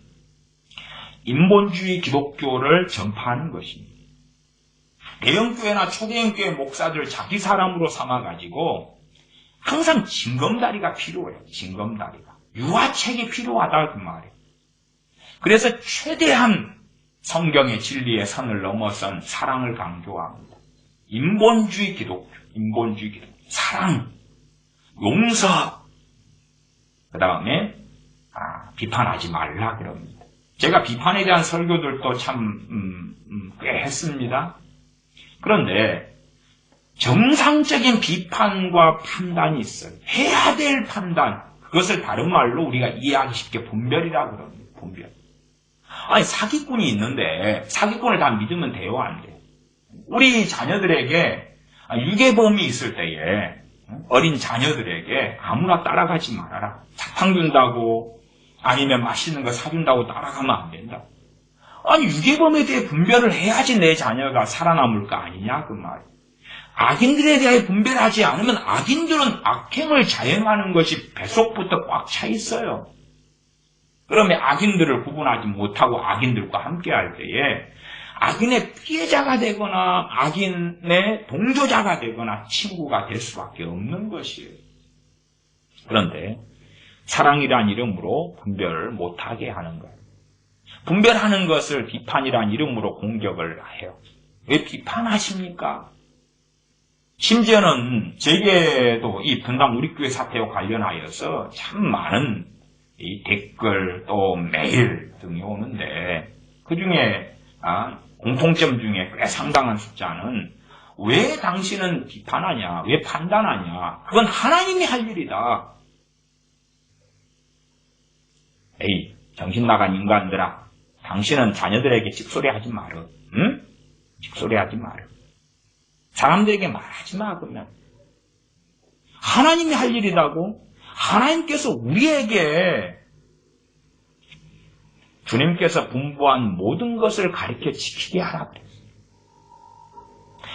인본주의 기독교를 전파하는 것입니다. 대형교회나 초대형교회 목사들을 자기 사람으로 삼아가지고 항상 징검다리가 필요해요. 징검다리가. 유화책이 필요하다 그 말이에요. 그래서 최대한 성경의 진리의 선을 넘어선 사랑을 강조합니다. 인본주의 기독교, 사랑, 용서, 그 다음에 비판하지 말라 그럽니다. 제가 비판에 대한 설교들도 참 꽤 했습니다. 그런데 정상적인 비판과 판단이 있어요. 해야 될 판단, 그것을 다른 말로 우리가 이해하기 쉽게 분별이라고 그럽니다. 분별. 아니 사기꾼이 있는데 사기꾼을 다 믿으면 돼요? 안 돼요? 우리 자녀들에게 유괴범이 있을 때에 어린 자녀들에게 아무나 따라가지 말아라. 사탕 준다고 아니면 맛있는 거 사준다고 따라가면 안 된다. 아니 유괴범에 대해 분별을 해야지 내 자녀가 살아남을 거 아니냐 그 말이에요. 악인들에 대해 분별하지 않으면 악인들은 악행을 자행하는 것이 뱃속부터 꽉 차 있어요. 그러면 악인들을 구분하지 못하고 악인들과 함께할 때에 악인의 피해자가 되거나 악인의 동조자가 되거나 친구가 될 수밖에 없는 것이에요. 그런데 사랑이란 이름으로 분별을 못하게 하는 거예요. 분별하는 것을 비판이란 이름으로 공격을 해요. 왜 비판하십니까? 심지어는 제게도 이 분당 우리교회 사태와 관련하여서 참 많은 이 댓글 또 메일 등이 오는데 그 중에 공통점 중에 꽤 상당한 숫자는 왜 당신은 비판하냐, 왜 판단하냐, 그건 하나님이 할 일이다. 에이, 정신 나간 인간들아, 당신은 자녀들에게 찍소리하지 마라. 응? 찍소리하지 마라. 사람들에게 말하지 마. 그러면 하나님이 할 일이라고. 하나님께서 우리에게 주님께서 분부한 모든 것을 가르쳐 지키게 하라 그랬어요.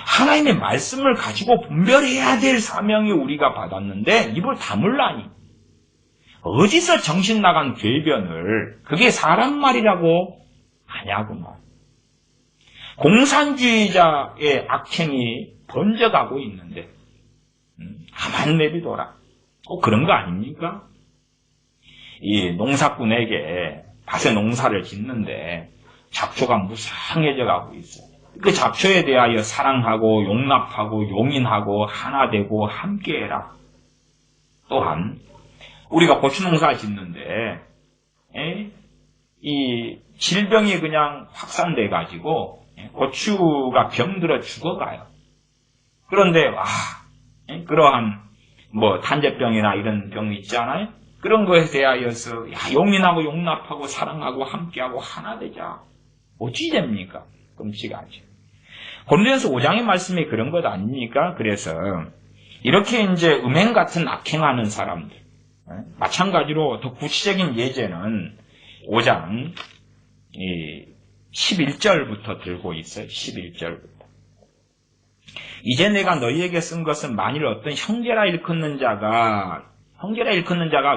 하나님의 말씀을 가지고 분별해야 될 사명이 우리가 받았는데 입을 다물라니. 어디서 정신 나간 궤변을 그게 사람 말이라고 하냐구만. 공산주의자의 악행이 번져가고 있는데 가만 내비둬라. 꼭 그런 거 아닙니까? 이 농사꾼에게 밭에 농사를 짓는데 잡초가 무성해져 가고 있어요. 그 잡초에 대하여 사랑하고 용납하고 용인하고 하나 되고 함께해라. 또한 우리가 고추 농사 짓는데 이 질병이 그냥 확산돼 가지고 고추가 병들어 죽어가요. 그런데 그러한 탄저병이나 이런 병이 있잖아요. 그런 것에 대하여서 용인하고 용납하고 사랑하고 함께하고 하나 되자. 어찌 됩니까? 끔찍하지. 고린도전서 5장의 말씀이 그런 것 아닙니까? 그래서 이렇게 이제 음행 같은 악행하는 사람들, 마찬가지로 더 구체적인 예제는 5장 11절부터 들고 있어요. 11절부터. 이제 내가 너희에게 쓴 것은 만일 어떤 형제라 일컫는 자가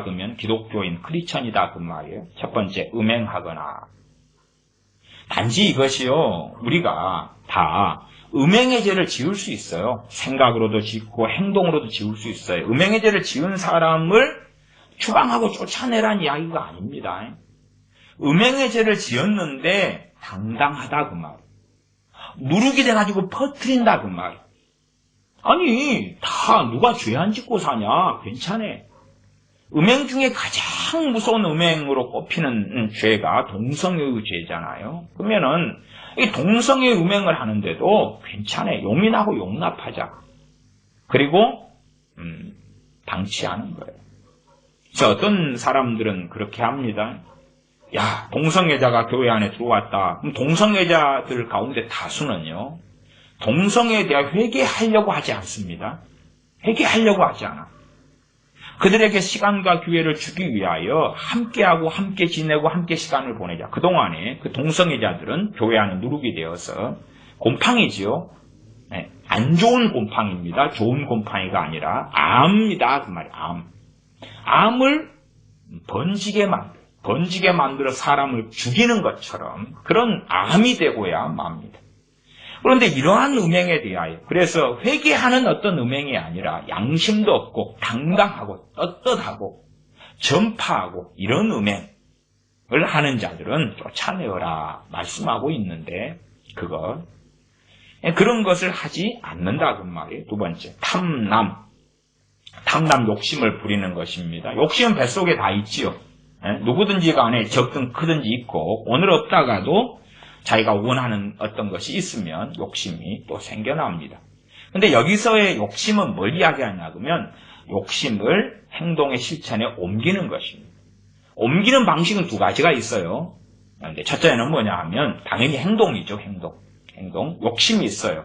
그러면 기독교인 크리스천이다 그 말이에요. 첫 번째 음행하거나. 단지 이것이요, 우리가 다 음행의 죄를 지을 수 있어요. 생각으로도 짓고 행동으로도 지을 수 있어요. 음행의 죄를 지은 사람을 추방하고 쫓아내란 이야기가 아닙니다. 음행의 죄를 지었는데 당당하다 그 말. 누룩이 돼가지고 퍼뜨린다 그 말. 아니 다 누가 죄 안 짓고 사냐? 괜찮아. 음행 중에 가장 무서운 음행으로 꼽히는 죄가 동성애의 죄잖아요. 그러면은 이 동성애 음행을 하는데도 괜찮아. 용인하고 용납하자. 그리고 방치하는 거예요. 그래서 어떤 사람들은 그렇게 합니다. 야, 동성애자가 교회 안에 들어왔다. 그럼 동성애자들 가운데 다수는요. 동성애에 대해 회개하려고 하지 않습니다. 회개하려고 하지 않아. 그들에게 시간과 기회를 주기 위하여 함께하고 함께 지내고 함께 시간을 보내자. 그동안에 그 동성애자들은 교회 안에 누룩이 되어서 곰팡이지요. 네, 안 좋은 곰팡이입니다. 좋은 곰팡이가 아니라 암입니다. 그 말이에요. 암. 암을 번지게 만들어 사람을 죽이는 것처럼 그런 암이 되고야 맙니다. 그런데 이러한 음행에 대하여 그래서 회개하는 어떤 음행이 아니라 양심도 없고 당당하고 떳떳하고 전파하고 이런 음행을 하는 자들은 쫓아내어라 말씀하고 있는데 그런 것을 하지 않는다 그 말이에요. 두 번째, 탐남 욕심을 부리는 것입니다. 욕심은 뱃속에 다 있지요. 누구든지 간에 적든 크든지 있고 오늘 없다가도 자기가 원하는 어떤 것이 있으면 욕심이 또 생겨납니다. 근데 여기서의 욕심은 뭘 이야기하냐 그러면 욕심을 행동의 실천에 옮기는 것입니다. 옮기는 방식은 두 가지가 있어요. 첫째는 뭐냐 하면 당연히 행동이죠. 행동. 욕심이 있어요.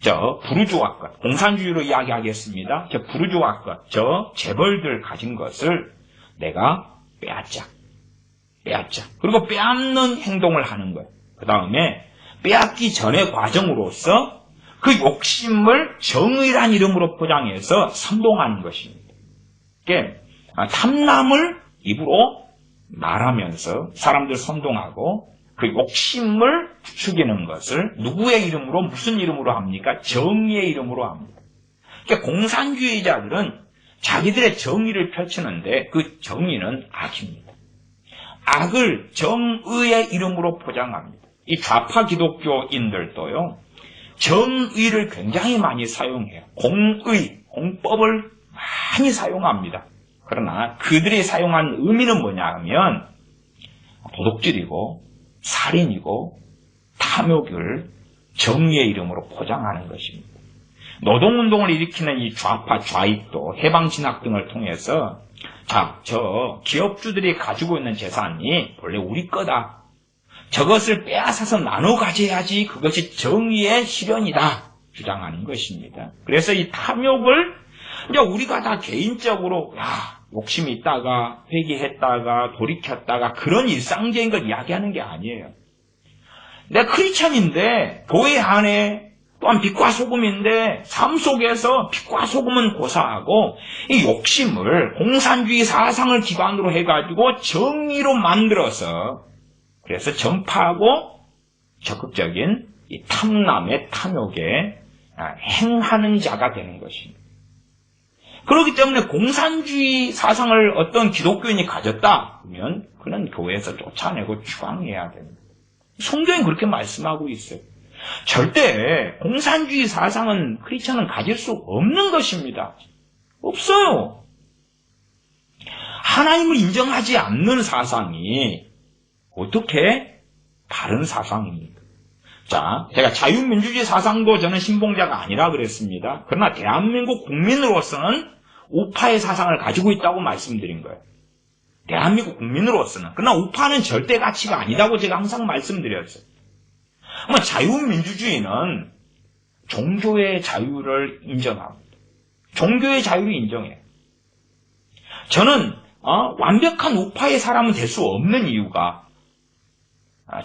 저 부르주아 것, 공산주의로 이야기하겠습니다. 저 부르주아 것, 저 재벌들 가진 것을 내가 빼앗자. 그리고 빼앗는 행동을 하는 거예요. 그 다음에 빼앗기 전의 과정으로서 그 욕심을 정의란 이름으로 포장해서 선동하는 것입니다. 그러니까 탐남을 입으로 말하면서 사람들 선동하고 그 욕심을 부추기는 것을 누구의 이름으로 무슨 이름으로 합니까? 정의의 이름으로 합니다. 그러니까 공산주의자들은 자기들의 정의를 펼치는데 그 정의는 악입니다. 악을 정의의 이름으로 포장합니다. 이 좌파 기독교인들도요, 정의를 굉장히 많이 사용해요. 공법을 많이 사용합니다. 그러나 그들이 사용한 의미는 뭐냐 하면 도둑질이고 살인이고 탐욕을 정의의 이름으로 포장하는 것입니다. 노동운동을 일으키는 이 좌파 좌익도 해방신학 등을 통해서 저 기업주들이 가지고 있는 재산이 원래 우리 거다. 저것을 빼앗아서 나눠 가져야지 그것이 정의의 실현이다. 주장하는 것입니다. 그래서 이 탐욕을 이제 우리가 다 개인적으로 욕심이 있다가 회개했다가 돌이켰다가 그런 일상적인 걸 이야기하는 게 아니에요. 내가 크리스천인데 교회 안에 또한 빛과 소금인데 삶 속에서 빛과 소금은 고사하고 이 욕심을 공산주의 사상을 기반으로 해가지고 정의로 만들어서 그래서 전파하고 적극적인 이 탐남의 탐욕에 행하는 자가 되는 것입니다. 그렇기 때문에 공산주의 사상을 어떤 기독교인이 가졌다 그러면 그는 교회에서 쫓아내고 추방해야 됩니다. 성경이 그렇게 말씀하고 있어요. 절대 공산주의 사상은 크리스천은 가질 수 없는 것입니다. 없어요. 하나님을 인정하지 않는 사상이 어떻게 바른 사상입니까? 자, 제가 자유민주주의 사상도 저는 신봉자가 아니라 그랬습니다. 그러나 대한민국 국민으로서는 우파의 사상을 가지고 있다고 말씀드린 거예요. 대한민국 국민으로서는. 그러나 우파는 절대 가치가 아니다고 제가 항상 말씀드렸어요. 자유민주주의는 종교의 자유를 인정합니다. 종교의 자유를 인정해요. 저는 완벽한 우파의 사람은 될 수 없는 이유가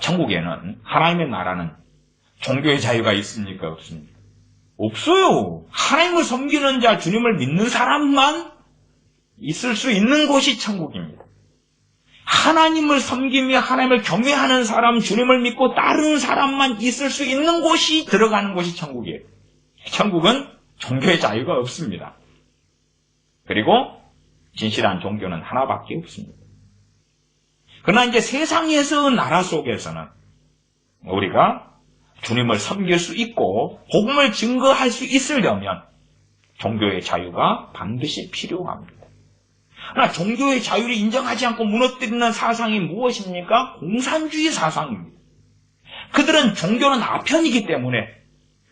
천국에는 하나님의 나라는 종교의 자유가 있습니까? 없습니까? 없어요. 하나님을 섬기는 자, 주님을 믿는 사람만 있을 수 있는 곳이 천국입니다. 하나님을 섬기며 하나님을 경외하는 사람, 주님을 믿고 따르는 사람만 있을 수 있는 곳이 들어가는 곳이 천국이에요. 천국은 종교의 자유가 없습니다. 그리고 진실한 종교는 하나밖에 없습니다. 그러나 이제 세상에서 나라 속에서는 우리가 주님을 섬길 수 있고 복음을 증거할 수 있으려면 종교의 자유가 반드시 필요합니다. 그러나 종교의 자유를 인정하지 않고 무너뜨리는 사상이 무엇입니까? 공산주의 사상입니다. 그들은 종교는 아편이기 때문에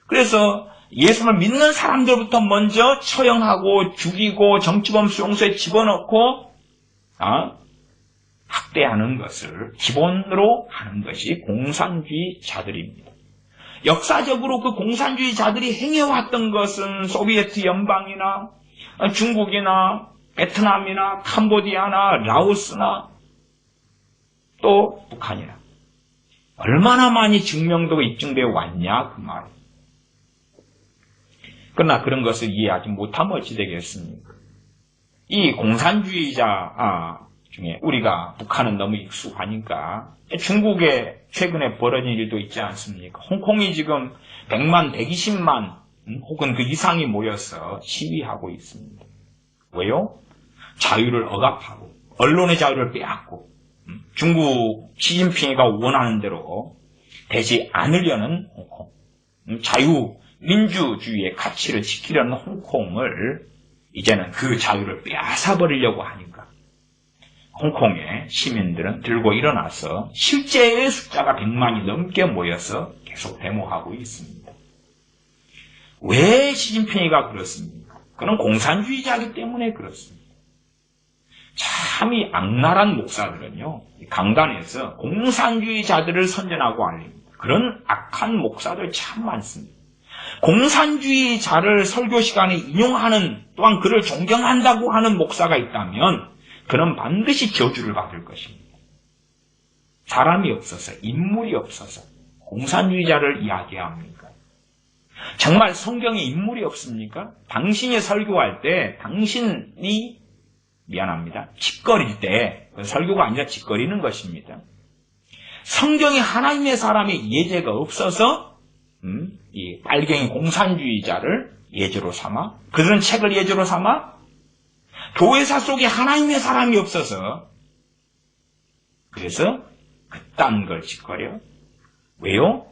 그래서 예수를 믿는 사람들부터 먼저 처형하고 죽이고 정치범 수용소에 집어넣고 학대하는 것을 기본으로 하는 것이 공산주의자들입니다. 역사적으로 그 공산주의자들이 행해왔던 것은 소비에트 연방이나 중국이나 베트남이나 캄보디아나 라오스나 또 북한이나 얼마나 많이 증명되고 입증되어 왔냐 그 말이에요. 그러나 그런 것을 이해하지 못하면 어찌 되겠습니까? 이 공산주의자 중에 우리가 북한은 너무 익숙하니까 중국에 최근에 벌어진 일도 있지 않습니까? 홍콩이 지금 100만, 120만 혹은 그 이상이 모여서 시위하고 있습니다. 왜요? 자유를 억압하고 언론의 자유를 빼앗고 중국 시진핑이가 원하는 대로 되지 않으려는 홍콩, 자유, 민주주의의 가치를 지키려는 홍콩을 이제는 그 자유를 빼앗아버리려고 하니까 홍콩의 시민들은 들고 일어나서 실제의 숫자가 100만이 넘게 모여서 계속 데모하고 있습니다. 왜 시진핑이가 그렇습니까? 그는 공산주의자이기 때문에 그렇습니다. 참이 악랄한 목사들은요, 강단에서 공산주의자들을 선전하고 알립니다. 그런 악한 목사들 참 많습니다. 공산주의자를 설교 시간에 인용하는 또한 그를 존경한다고 하는 목사가 있다면 그는 반드시 저주를 받을 것입니다. 사람이 없어서 인물이 없어서 공산주의자를 이야기합니까? 정말 성경에 인물이 없습니까? 당신이 설교할 때 당신이 미안합니다. 짓거릴 때 설교가 아니라 짓거리는 것입니다. 성경에 하나님의 사람의 예제가 없어서 이 빨갱이 공산주의자를 예제로 삼아 그들은 책을 예제로 삼아 교회사 속에 하나님의 사람이 없어서 그래서 그딴 걸 짓거려. 왜요?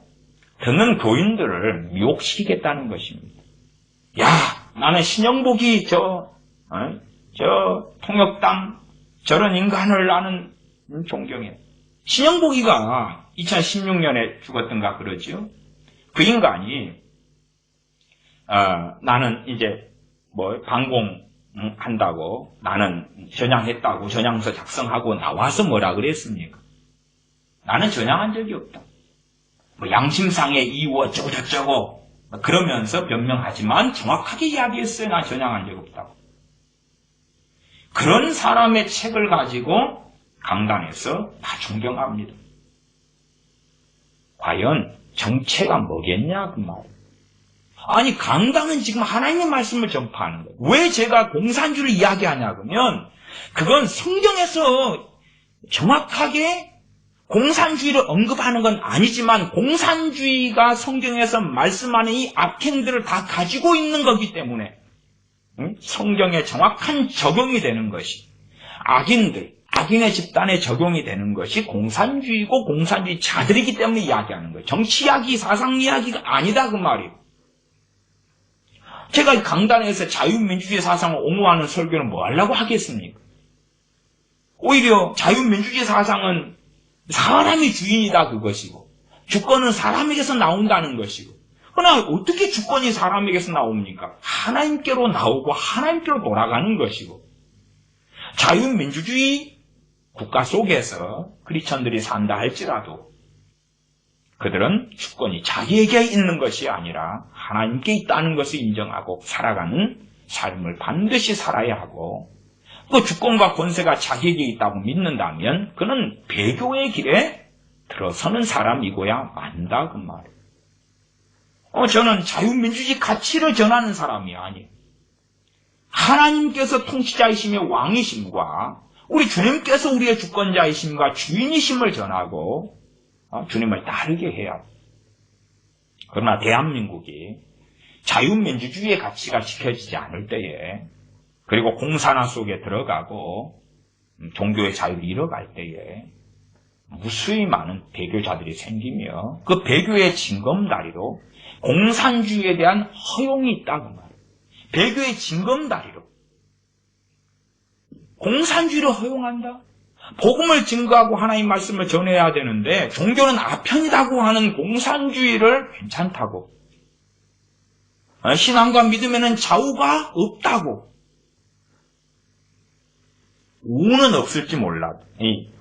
듣는 교인들을 미혹시키겠다는 것입니다. 야, 나는 신영복이 저 통역당 저런 인간을 나는 존경해. 신영복이가 2016년에 죽었던가 그러죠. 그 인간이 나는 이제 방공한다고 나는 전향했다고 전향서 작성하고 나와서 뭐라 그랬습니까? 나는 전향한 적이 없다. 양심상의 이유 어쩌고 저쩌고 그러면서 변명하지만 정확하게 이야기했어요. 난 전향한 적 없다고. 그런 사람의 책을 가지고 강단에서 다 존경합니다. 과연 정체가 뭐겠냐 그 말이에요. 아니 강단은 지금 하나님의 말씀을 전파하는 거예요. 왜 제가 공산주의를 이야기하냐 그러면 그건 성경에서 정확하게 공산주의를 언급하는 건 아니지만 공산주의가 성경에서 말씀하는 이 악행들을 다 가지고 있는 거기 때문에 성경에 정확한 적용이 되는 것이 악인의 집단에 적용이 되는 것이 공산주의고 공산주의자들이기 때문에 이야기하는 거예요. 정치 이야기, 사상 이야기가 아니다 그 말이에요. 제가 강단에서 자유민주주의 사상을 옹호하는 설교는 뭐 하려고 하겠습니까? 오히려 자유민주주의 사상은 사람이 주인이다 그것이고 주권은 사람에게서 나온다는 것이고 그러나 어떻게 주권이 사람에게서 나옵니까? 하나님께로 나오고 하나님께로 돌아가는 것이고 자유민주주의 국가 속에서 크리스천들이 산다 할지라도 그들은 주권이 자기에게 있는 것이 아니라 하나님께 있다는 것을 인정하고 살아가는 삶을 반드시 살아야 하고 그 주권과 권세가 자기에게 있다고 믿는다면 그는 배교의 길에 들어서는 사람이고야 만다 그 말이에요. 저는 자유민주주의 가치를 전하는 사람이 아니에요. 하나님께서 통치자이시며 왕이심과 우리 주님께서 우리의 주권자이심과 주인이심을 전하고 주님을 따르게 해야 합니다. 그러나 대한민국이 자유민주주의의 가치가 지켜지지 않을 때에 그리고 공산화 속에 들어가고 종교의 자유를 잃어갈 때에 무수히 많은 배교자들이 생기며 그 배교의 징검다리로 공산주의에 대한 허용이 있다고 말해요. 배교의 징검다리로 공산주의를 허용한다? 복음을 증거하고 하나님 말씀을 전해야 되는데 종교는 아편이라고 하는 공산주의를 괜찮다고, 신앙과 믿음에는 좌우가 없다고, 우는 없을지 몰라도,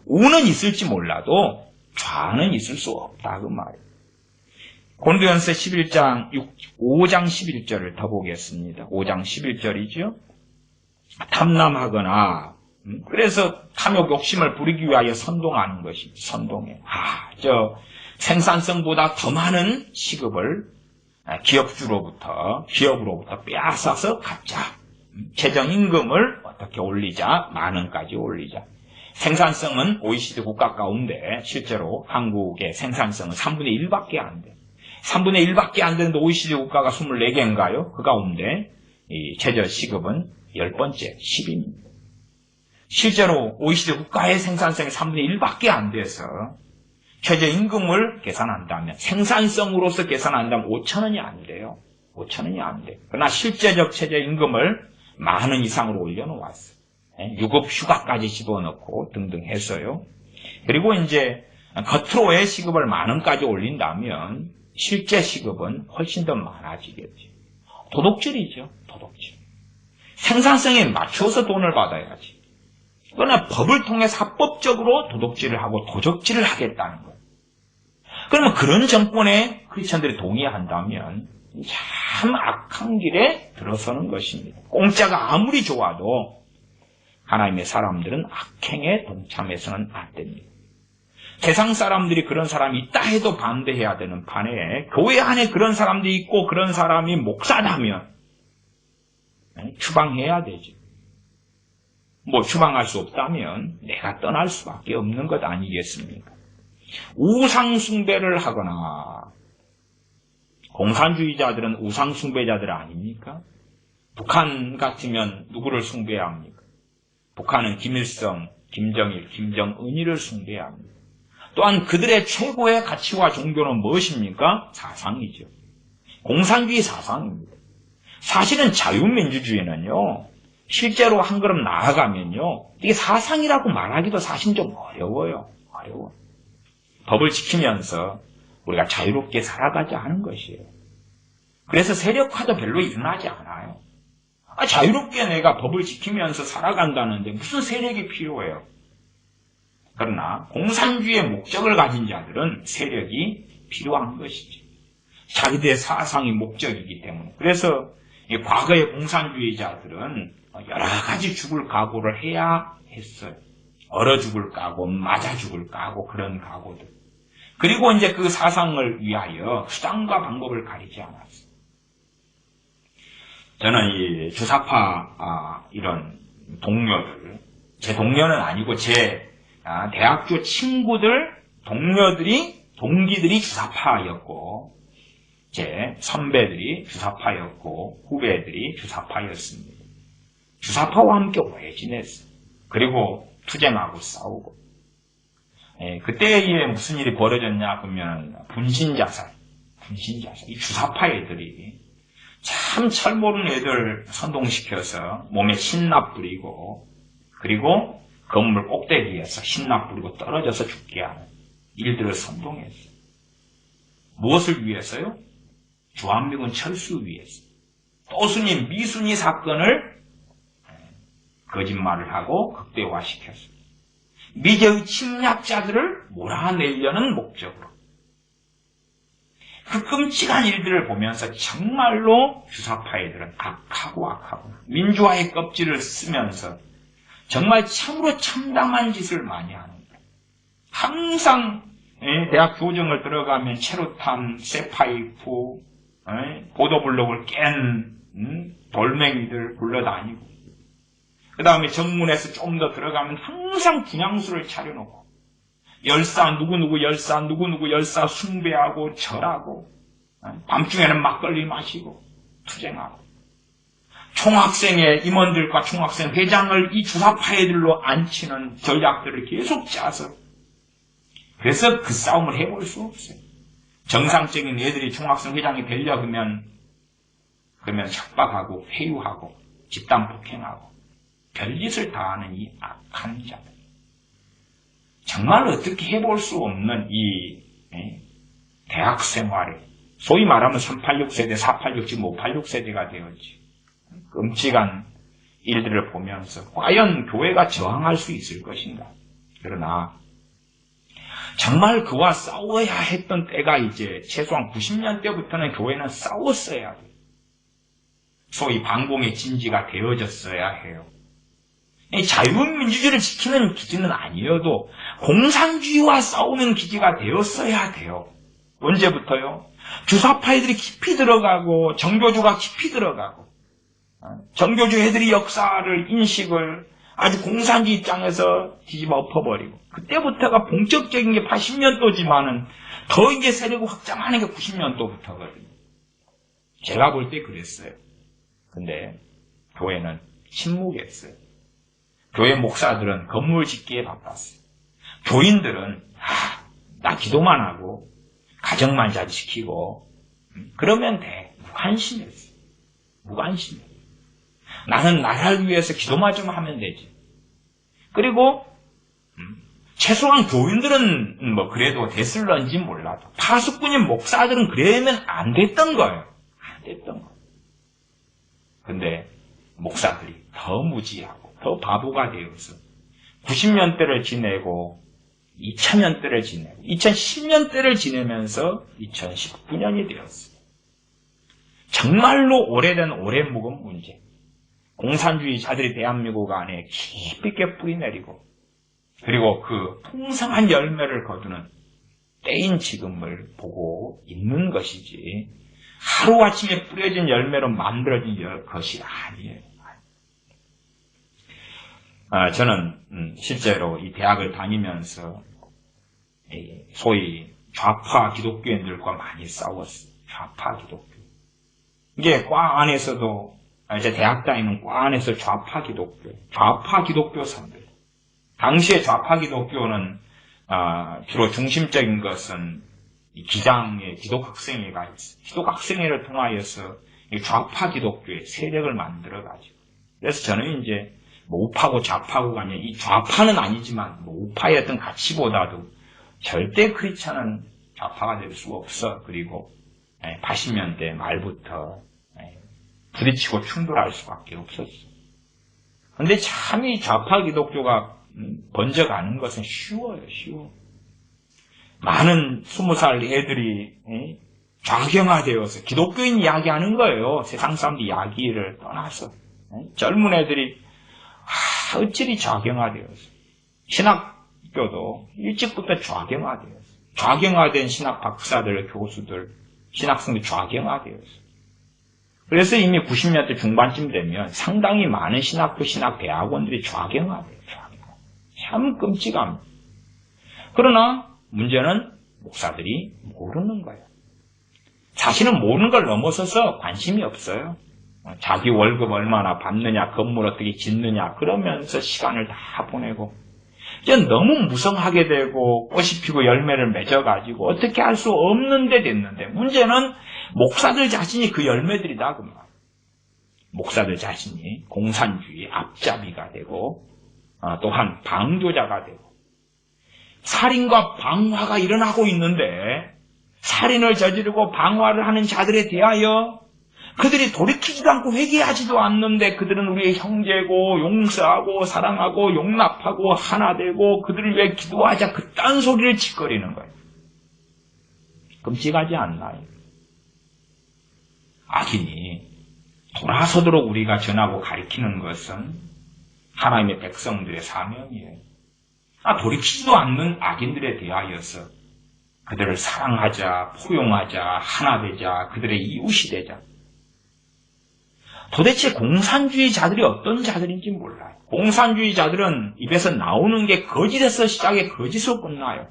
우는 있을지 몰라도 좌는 있을 수 없다 그 말이에요. 고린도전서 5장 11절을 더 보겠습니다. 5장 11절이죠. 탐남하거나 그래서 탐욕 욕심을 부리기 위하여 선동하는 것이 선동해. 생산성보다 더 많은 시급을 기업으로부터 빼앗아서 갖자. 최저임금을 어떻게 올리자, 만원까지 올리자. 생산성은 OECD 국가 가운데 실제로 한국의 생산성은 3분의 1밖에 안 돼. 3분의 1밖에 안 되는데 OECD 국가가 24개인가요? 그 가운데 이 최저시급은 10번째, 10입니다. 실제로 OECD 국가의 생산성이 3분의 1밖에 안 돼서 최저임금을 계산한다면, 생산성으로서 계산한다면 5,000원이 안 돼요. 5,000원이 안 돼. 그러나 실제적 최저임금을 10,000원 이상으로 올려놓았어요. 유급 휴가까지 집어넣고 등등 했어요. 그리고 이제 겉으로의 시급을 10,000원까지 올린다면 실제 시급은 훨씬 더 많아지겠죠. 도둑질이죠. 도둑질. 생산성에 맞춰서 돈을 받아야지. 그러나 법을 통해서 합법적으로 도둑질을 하고 도적질을 하겠다는 거예요. 그러면 그런 정권에 크리스천들이 동의한다면 참 악한 길에 들어서는 것입니다. 공짜가 아무리 좋아도 하나님의 사람들은 악행에 동참해서는 안 됩니다. 세상 사람들이 그런 사람이 있다 해도 반대해야 되는 판에 교회 안에 그런 사람들이 있고 그런 사람이 목사라면 추방해야 되죠. 추방할 수 없다면 내가 떠날 수밖에 없는 것 아니겠습니까? 우상숭배를 하거나, 공산주의자들은 우상숭배자들 아닙니까? 북한 같으면 누구를 숭배합니까? 북한은 김일성, 김정일, 김정은이를 숭배합니다. 또한 그들의 최고의 가치와 종교는 무엇입니까? 사상이죠. 공산주의 사상입니다. 사실은 자유민주주의는요, 실제로 한 걸음 나아가면요, 이게 사상이라고 말하기도 사실 좀 어려워요. 법을 지키면서 우리가 자유롭게 살아가자 하는 것이에요. 그래서 세력화도 별로 일어나지 않아요. 자유롭게 내가 법을 지키면서 살아간다는데 무슨 세력이 필요해요? 그러나 공산주의의 목적을 가진 자들은 세력이 필요한 것이죠. 자기들의 사상이 목적이기 때문에. 그래서 과거의 공산주의자들은 여러 가지 죽을 각오를 해야 했어요. 얼어 죽을 각오, 맞아 죽을 각오, 그런 각오들. 그리고 이제 그 사상을 위하여 수단과 방법을 가리지 않았어요. 저는 이 주사파 이런 동료들, 제 동료는 아니고 제 대학교 친구들, 동기들이 주사파였고, 제 선배들이 주사파였고, 후배들이 주사파였습니다. 주사파와 함께 오래 지냈어요. 그리고 투쟁하고 싸우고. 그때에 무슨 일이 벌어졌냐 그러면 분신자살. 이 주사파 애들이 참 철 모르는 애들 선동시켜서 몸에 신납 뿌리고, 그리고 건물 꼭대기에서 신납 뿌리고 떨어져서 죽게 하는 일들을 선동했어요. 무엇을 위해서요? 주한미군 철수 위해서. 또순이 미순이 사건을 거짓말을 하고 극대화시켰어요. 미제의 침략자들을 몰아내려는 목적으로. 그 끔찍한 일들을 보면서 정말로 주사파애들은 악하고 민주화의 껍질을 쓰면서 정말 참으로 참담한 짓을 많이 하는 거예요. 항상 대학 교정을 들어가면 체류탄, 쇠파이프, 보도블록을 깬 돌멩이들 굴러다니고, 그 다음에 정문에서 좀 더 들어가면 항상 분향수를 차려놓고 열사 누구누구 열사 숭배하고 절하고, 밤중에는 막걸리 마시고 투쟁하고. 총학생의 임원들과 총학생 회장을 이 주사파애들로 앉히는 전략들을 계속 짜서 그래서 그 싸움을 해볼 수 없어요. 정상적인 애들이 총학생 회장이 되려고 그러면 협박하고 회유하고 집단 폭행하고 별짓을 다하는 이 악한 자들. 정말 어떻게 해볼 수 없는 이 대학 생활에 소위 말하면 386세대, 486, 지금 586세대가 되었지. 끔찍한 일들을 보면서 과연 교회가 저항할 수 있을 것인가. 그러나 정말 그와 싸워야 했던 때가 이제 최소한 90년대부터는 교회는 싸웠어야 돼요. 소위 반공의 진지가 되어졌어야 해요. 자유민주주의를 지키는 기지는 아니어도 공산주의와 싸우는 기지가 되었어야 돼요. 언제부터요? 주사파애들이 깊이 들어가고 정교주가 깊이 들어가고 정교주 애들이 역사를 인식을 아주 공산주의 입장에서 뒤집어 엎어버리고 그때부터가 본격적인 게 80년도지만은 더 이제 세력을 확장하는 게 90년도부터거든요. 제가 볼 때 그랬어요. 근데 교회는 침묵했어요. 교회 목사들은 건물 짓기에 바빴어요. 교인들은 나 기도만 하고 가정만 잘 지키고 그러면 돼. 무관심했어요. 무관심했어요. 나는 나라를 위해서 기도만 좀 하면 되지. 그리고 최소한 교인들은 뭐 그래도 됐을런지 몰라도 파수꾼인 목사들은 그러면 안 됐던 거예요. 안 됐던 거예요. 근데 목사들이 더 무지하고 더 바보가 되어서 90년대를 지내고 2000년대를 지내고 2010년대를 지내면서 2019년이 되었어요. 정말로 오래된 오래 묵은 문제. 공산주의자들이 대한민국 안에 깊이 있게 뿌리내리고 그리고 그 풍성한 열매를 거두는 때인 지금을 보고 있는 것이지 하루아침에 뿌려진 열매로 만들어진 것이 아니에요. 저는 실제로 이 대학을 다니면서 소위 좌파 기독교인들과 많이 싸웠어요. 좌파 기독교. 이게 과 안에서도 제 대학 다니는 과 안에서 좌파 기독교사들. 당시에 좌파 기독교는 주로 중심적인 것은 이 기장의 기독학생회가 있어요. 기독학생회를 통하여서 좌파 기독교의 세력을 만들어가지고. 그래서 저는 이제 뭐 우파고 좌파고가 아니라 이 좌파는 아니지만 뭐 우파의 어떤 가치보다도 절대 그렇지 않은 좌파가 될 수 없어. 그리고 80년대 말부터 부딪히고 충돌할 수밖에 없었어. 근데 참 이 좌파 기독교가 번져가는 것은 쉬워요. 많은 20살 애들이 좌경화되어서 기독교인 이야기하는 거예요. 세상 사람들 이야기를 떠나서. 젊은 애들이 어찌리 좌경화되어서. 신학교도 일찍부터 좌경화되어서. 좌경화된 신학 박사들, 교수들, 신학생들 좌경화되어서. 그래서 이미 90년대 중반쯤 되면 상당히 많은 신학교, 신학대학원들이 좌경화돼요. 참 끔찍합니다. 그러나 문제는 목사들이 모르는 거예요. 자신은 모르는 걸 넘어서서 관심이 없어요. 자기 월급 얼마나 받느냐, 건물 어떻게 짓느냐 그러면서 시간을 다 보내고 이제 너무 무성하게 되고 꽃이 피고 열매를 맺어가지고 어떻게 할 수 없는데 됐는데 문제는 목사들 자신이 그 열매들이다 그 말. 목사들 자신이 공산주의 앞잡이가 되고 또한 방조자가 되고 살인과 방화가 일어나고 있는데 살인을 저지르고 방화를 하는 자들에 대하여 그들이 돌이키지도 않고 회개하지도 않는데 그들은 우리의 형제고 용서하고 사랑하고 용납하고 하나 되고 그들을 위해 기도하자 그딴 소리를 짓거리는 거예요. 끔찍하지 않나요? 악인이 돌아서도록 우리가 전하고 가르치는 것은 하나님의 백성들의 사명이에요. 돌이키지도 않는 악인들에 대하여서 그들을 사랑하자, 포용하자, 하나 되자, 그들의 이웃이 되자. 도대체 공산주의자들이 어떤 자들인지 몰라요. 공산주의자들은 입에서 나오는 게 거짓에서 시작해 거짓으로 끝나요.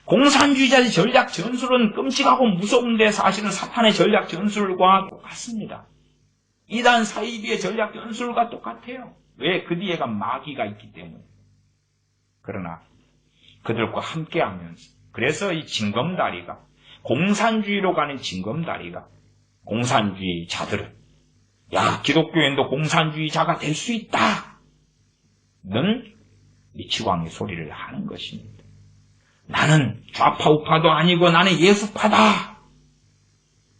공산주의자의 전략 전술은 끔찍하고 무서운데 사실은 사탄의 전략 전술과 똑같습니다. 이단 사이비의 전략 연술과 똑같아요. 왜? 그 뒤에가 마귀가 있기 때문에. 그러나 그들과 함께하면서, 그래서 이 징검다리가, 공산주의로 가는 징검다리가 공산주의자들은 야, 기독교인도 공산주의자가 될 수 있다! 는 미치광이 소리를 하는 것입니다. 나는 좌파 우파도 아니고 나는 예수파다!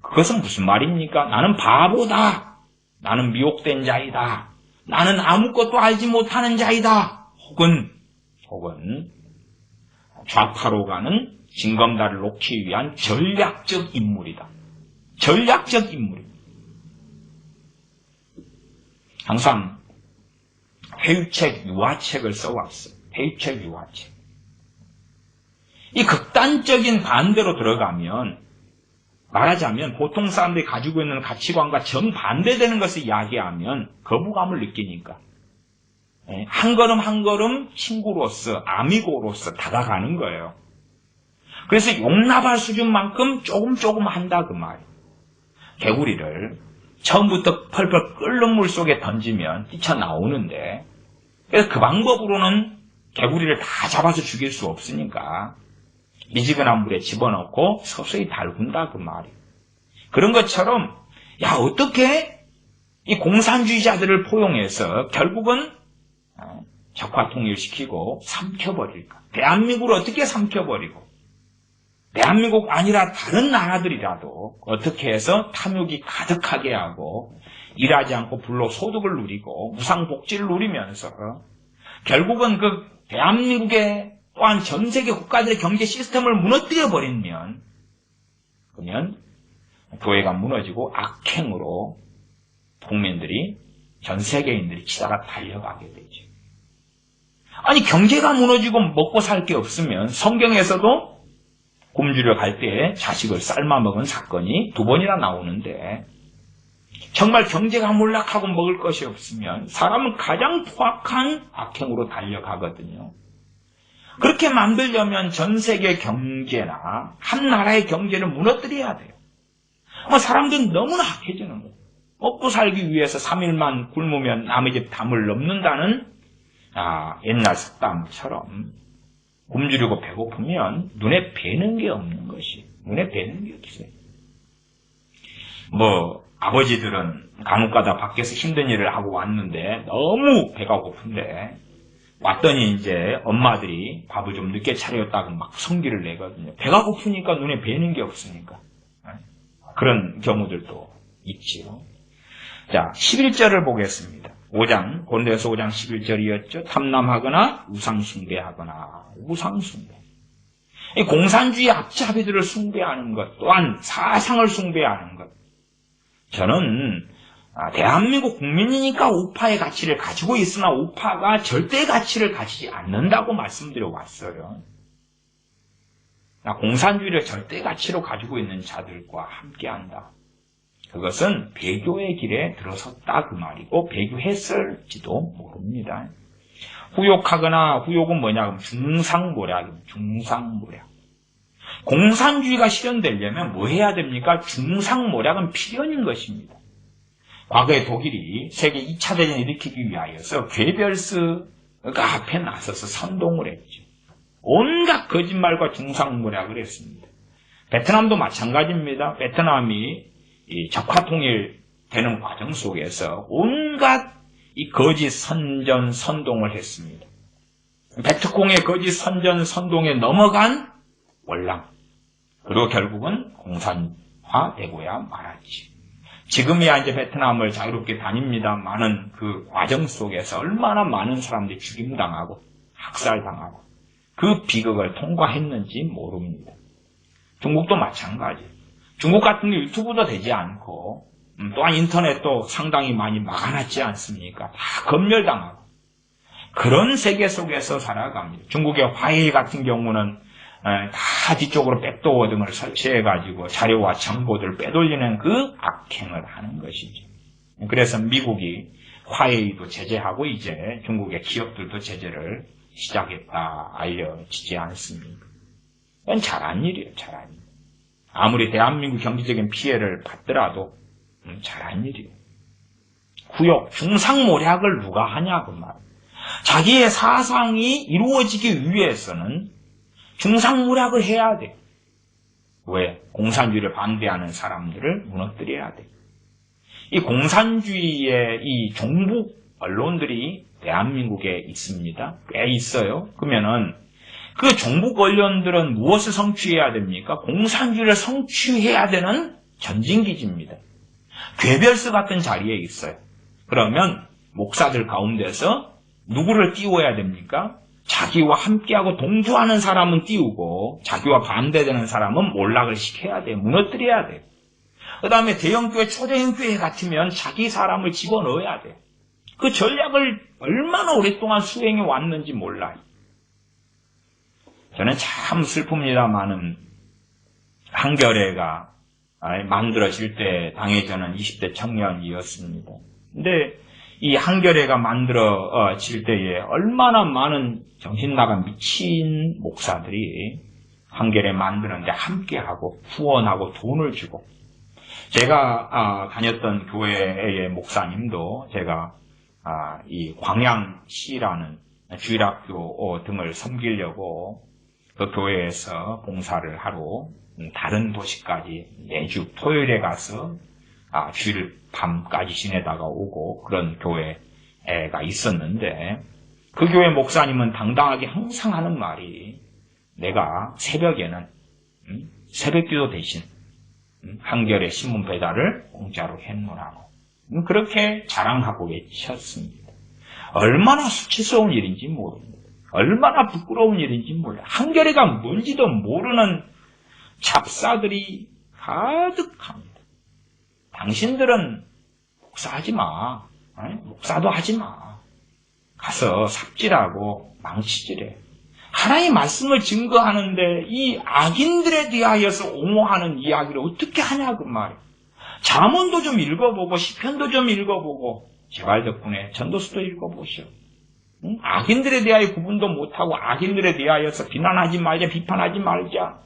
그것은 무슨 말입니까? 나는 바보다! 나는 미혹된 자이다! 나는 아무것도 알지 못하는 자이다! 혹은 좌파로 가는 징검다리를 놓기 위한 전략적 인물이다. 전략적 인물이다. 항상 회유책, 유화책을 써왔어요. 회유책, 유화책. 이 극단적인 반대로 들어가면, 말하자면 보통 사람들이 가지고 있는 가치관과 정반대되는 것을 이야기하면 거부감을 느끼니까 한 걸음 한 걸음 친구로서, 아미고로서 다가가는 거예요. 그래서 용납할 수준만큼 조금 한다 그 말이에요. 개구리를 처음부터 펄펄 끓는 물 속에 던지면 뛰쳐나오는데, 그래서 그 방법으로는 개구리를 다 잡아서 죽일 수 없으니까 미지근한 물에 집어넣고 서서히 달군다 그 말이에요. 그런 것처럼 야, 어떻게 이 공산주의자들을 포용해서 결국은 적화 통일시키고 삼켜버릴까? 대한민국을 어떻게 삼켜버리고, 대한민국 아니라 다른 나라들이라도 어떻게 해서 탐욕이 가득하게 하고 일하지 않고 불로소득을 누리고 무상복지를 누리면서 결국은 그 대한민국의 또한 전 세계 국가들의 경제 시스템을 무너뜨려 버리면, 그러면 교회가 무너지고 악행으로 국민들이, 전 세계인들이 치다가 달려가게 되죠. 아니, 경제가 무너지고 먹고 살 게 없으면 성경에서도 굶주려 갈 때에 자식을 삶아먹은 사건이 2번이나 나오는데, 정말 경제가 몰락하고 먹을 것이 없으면 사람은 가장 포악한 악행으로 달려가거든요. 그렇게 만들려면 전 세계 경제나 한 나라의 경제를 무너뜨려야 돼요. 사람들은 너무나 악해지는 거예요. 먹고 살기 위해서 3일만 굶으면 남의 집 담을 넘는다는 옛날 속담처럼 굶주리고 배고프면 눈에 뵈는 게 없는 것이, 눈에 뵈는 게 없어요. 아버지들은 간혹가다 밖에서 힘든 일을 하고 왔는데 너무 배가 고픈데 왔더니 이제 엄마들이 밥을 좀 늦게 차렸다고 막 성기를 내거든요. 배가 고프니까 눈에 뵈는 게 없으니까. 그런 경우들도 있지요. 자, 11절을 보겠습니다. 5장, 고린도전서 5장 11절이었죠. 탐남하거나 우상숭배하거나. 우상숭배. 이 공산주의 앞잡이들을 숭배하는 것, 또한 사상을 숭배하는 것. 저는 대한민국 국민이니까 우파의 가치를 가지고 있으나 우파가 절대 가치를 가지지 않는다고 말씀드려 왔어요. 공산주의를 절대 가치로 가지고 있는 자들과 함께한다. 그것은 배교의 길에 들어섰다 그 말이고 배교했을지도 모릅니다. 후욕하거나, 후욕은 뭐냐? 중상모략입니다. 중상모략. 공산주의가 실현되려면 뭐 해야 됩니까? 중상모략은 필연인 것입니다. 과거에 독일이 세계 2차 대전을 일으키기 위하여서 괴벨스가 앞에 나서서 선동을 했죠. 온갖 거짓말과 중상모략을 했습니다. 베트남도 마찬가지입니다. 베트남이 이 적화통일되는 과정 속에서 온갖 이 거짓 선전 선동을 했습니다. 베트콩의 거짓 선전 선동에 넘어간 월남, 그리고 결국은 공산화되고야 말았지. 지금이야 이제 베트남을 자유롭게 다닙니다만은 그 과정 속에서 얼마나 많은 사람들이 죽임당하고 학살당하고 그 비극을 통과했는지 모릅니다. 중국도 마찬가지예요. 중국 같은 게 유튜브도 되지 않고 또한 인터넷도 상당히 많이 막아놨지 않습니까? 다 검열당하고 그런 세계 속에서 살아갑니다. 중국의 화웨이 같은 경우는 다 뒤쪽으로 백도어 등을 설치해가지고 자료와 정보들을 빼돌리는 그 악행을 하는 것이죠. 그래서 미국이 화웨이도 제재하고 이제 중국의 기업들도 제재를 시작했다 알려지지 않습니까? 그건 잘한 일이에요. 잘한 일. 아무리 대한민국 경제적인 피해를 받더라도 잘한 일이에요. 후욕, 중상모략을 누가 하냐 그 말. 자기의 사상이 이루어지기 위해서는 중상모략을 해야 돼. 왜? 공산주의를 반대하는 사람들을 무너뜨려야 돼. 이 공산주의의 이 종북 언론들이 대한민국에 있습니다. 꽤 있어요. 그러면은 그 종북 언론들은 무엇을 성취해야 됩니까? 공산주의를 성취해야 되는 전진기지입니다. 괴별스 같은 자리에 있어요. 그러면 목사들 가운데서 누구를 띄워야 됩니까? 자기와 함께하고 동조하는 사람은 띄우고 자기와 반대되는 사람은 몰락을 시켜야 돼. 무너뜨려야 돼. 그 다음에 대형교회, 초대형교회 같으면 자기 사람을 집어넣어야 돼. 그 전략을 얼마나 오랫동안 수행해 왔는지 몰라요. 저는 참 슬픕니다마는 한겨레가 만들어질 때 당연히 저는 20대 청년이었습니다. 근데 이 한겨레가 만들어질 때에 얼마나 많은 정신나간 미친 목사들이 한겨레 만드는데 함께하고 후원하고 돈을 주고 제가 다녔던 교회의 목사님도 제가 이 광양시라는 주일학교 등을 섬기려고 그 교회에서 봉사를 하러 다른 도시까지 매주 토요일에 가서 주일 밤까지 지내다가 오고 그런 교회가 있었는데 그 교회 목사님은 당당하게 항상 하는 말이 내가 새벽에는 새벽기도 대신 한겨레 신문 배달을 공짜로 했노라고 그렇게 자랑하고 외쳤습니다. 얼마나 수치스러운 일인지 모릅니다. 얼마나 부끄러운 일인지 몰라요. 한겨레가 뭔지도 모르는 잡사들이 가득합니다. 당신들은 목사하지 마. 목사도 하지 마. 가서 삽질하고 망치질해. 하나님의 말씀을 증거하는데 이 악인들에 대하여서 옹호하는 이야기를 어떻게 하냐 그 말이에요. 잠언도 좀 읽어보고 시편도 좀 읽어보고 제발 덕분에 전도서도 읽어보시오. 악인들에 대하여 구분도 못하고 악인들에 대하여서 비난하지 말자 비판하지 말자.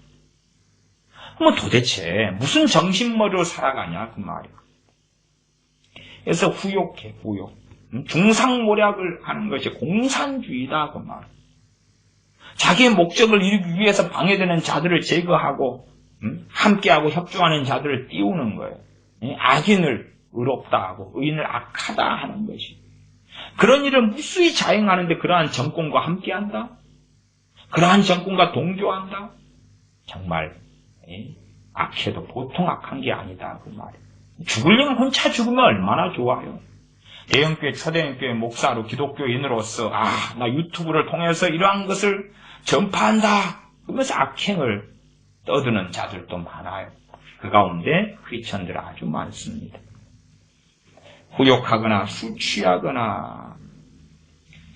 그럼 도대체 무슨 정신머리로 살아가냐 그 말이에요. 그래서 후욕해 후욕. 중상모략을 하는 것이 공산주의다 그 말이에요. 자기의 목적을 이루기 위해서 방해되는 자들을 제거하고 함께하고 협조하는 자들을 띄우는 거예요. 악인을 의롭다 하고 의인을 악하다 하는 것이. 그런 일을 무수히 자행하는데 그러한 정권과 함께한다? 그러한 정권과 동조한다? 정말 악해도 보통 악한 게 아니다 그 말이에요. 죽으려면 혼자 죽으면 얼마나 좋아요. 대형교회 초대형교회 목사로 기독교인으로서 나 유튜브를 통해서 이러한 것을 전파한다 그러면서 악행을 떠드는 자들도 많아요. 그 가운데 크리스천들 아주 많습니다. 후욕하거나 술 취하거나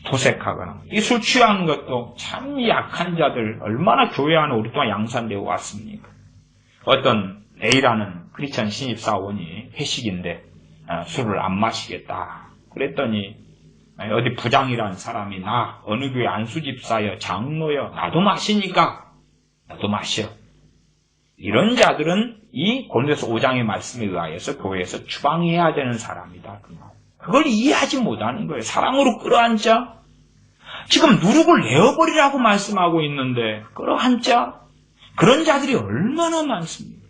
도색하거나 이 술 취하는 것도 참 약한 자들 얼마나 교회 안에 오랫동안 양산되어 왔습니까? 어떤 A라는 크리스천 신입사원이 회식인데 술을 안 마시겠다 그랬더니 어디 부장이라는 사람이 나 어느 교회 안수집사여 장로여 나도 마시니까 나도 마셔. 이런 자들은 이 고린도서 5장의 말씀에 의하여서 교회에서 추방해야 되는 사람이다. 그걸 이해하지 못하는 거예요. 사랑으로 끌어안자. 지금 누룩을 내어버리라고 말씀하고 있는데 끌어안자. 그런 자들이 얼마나 많습니까?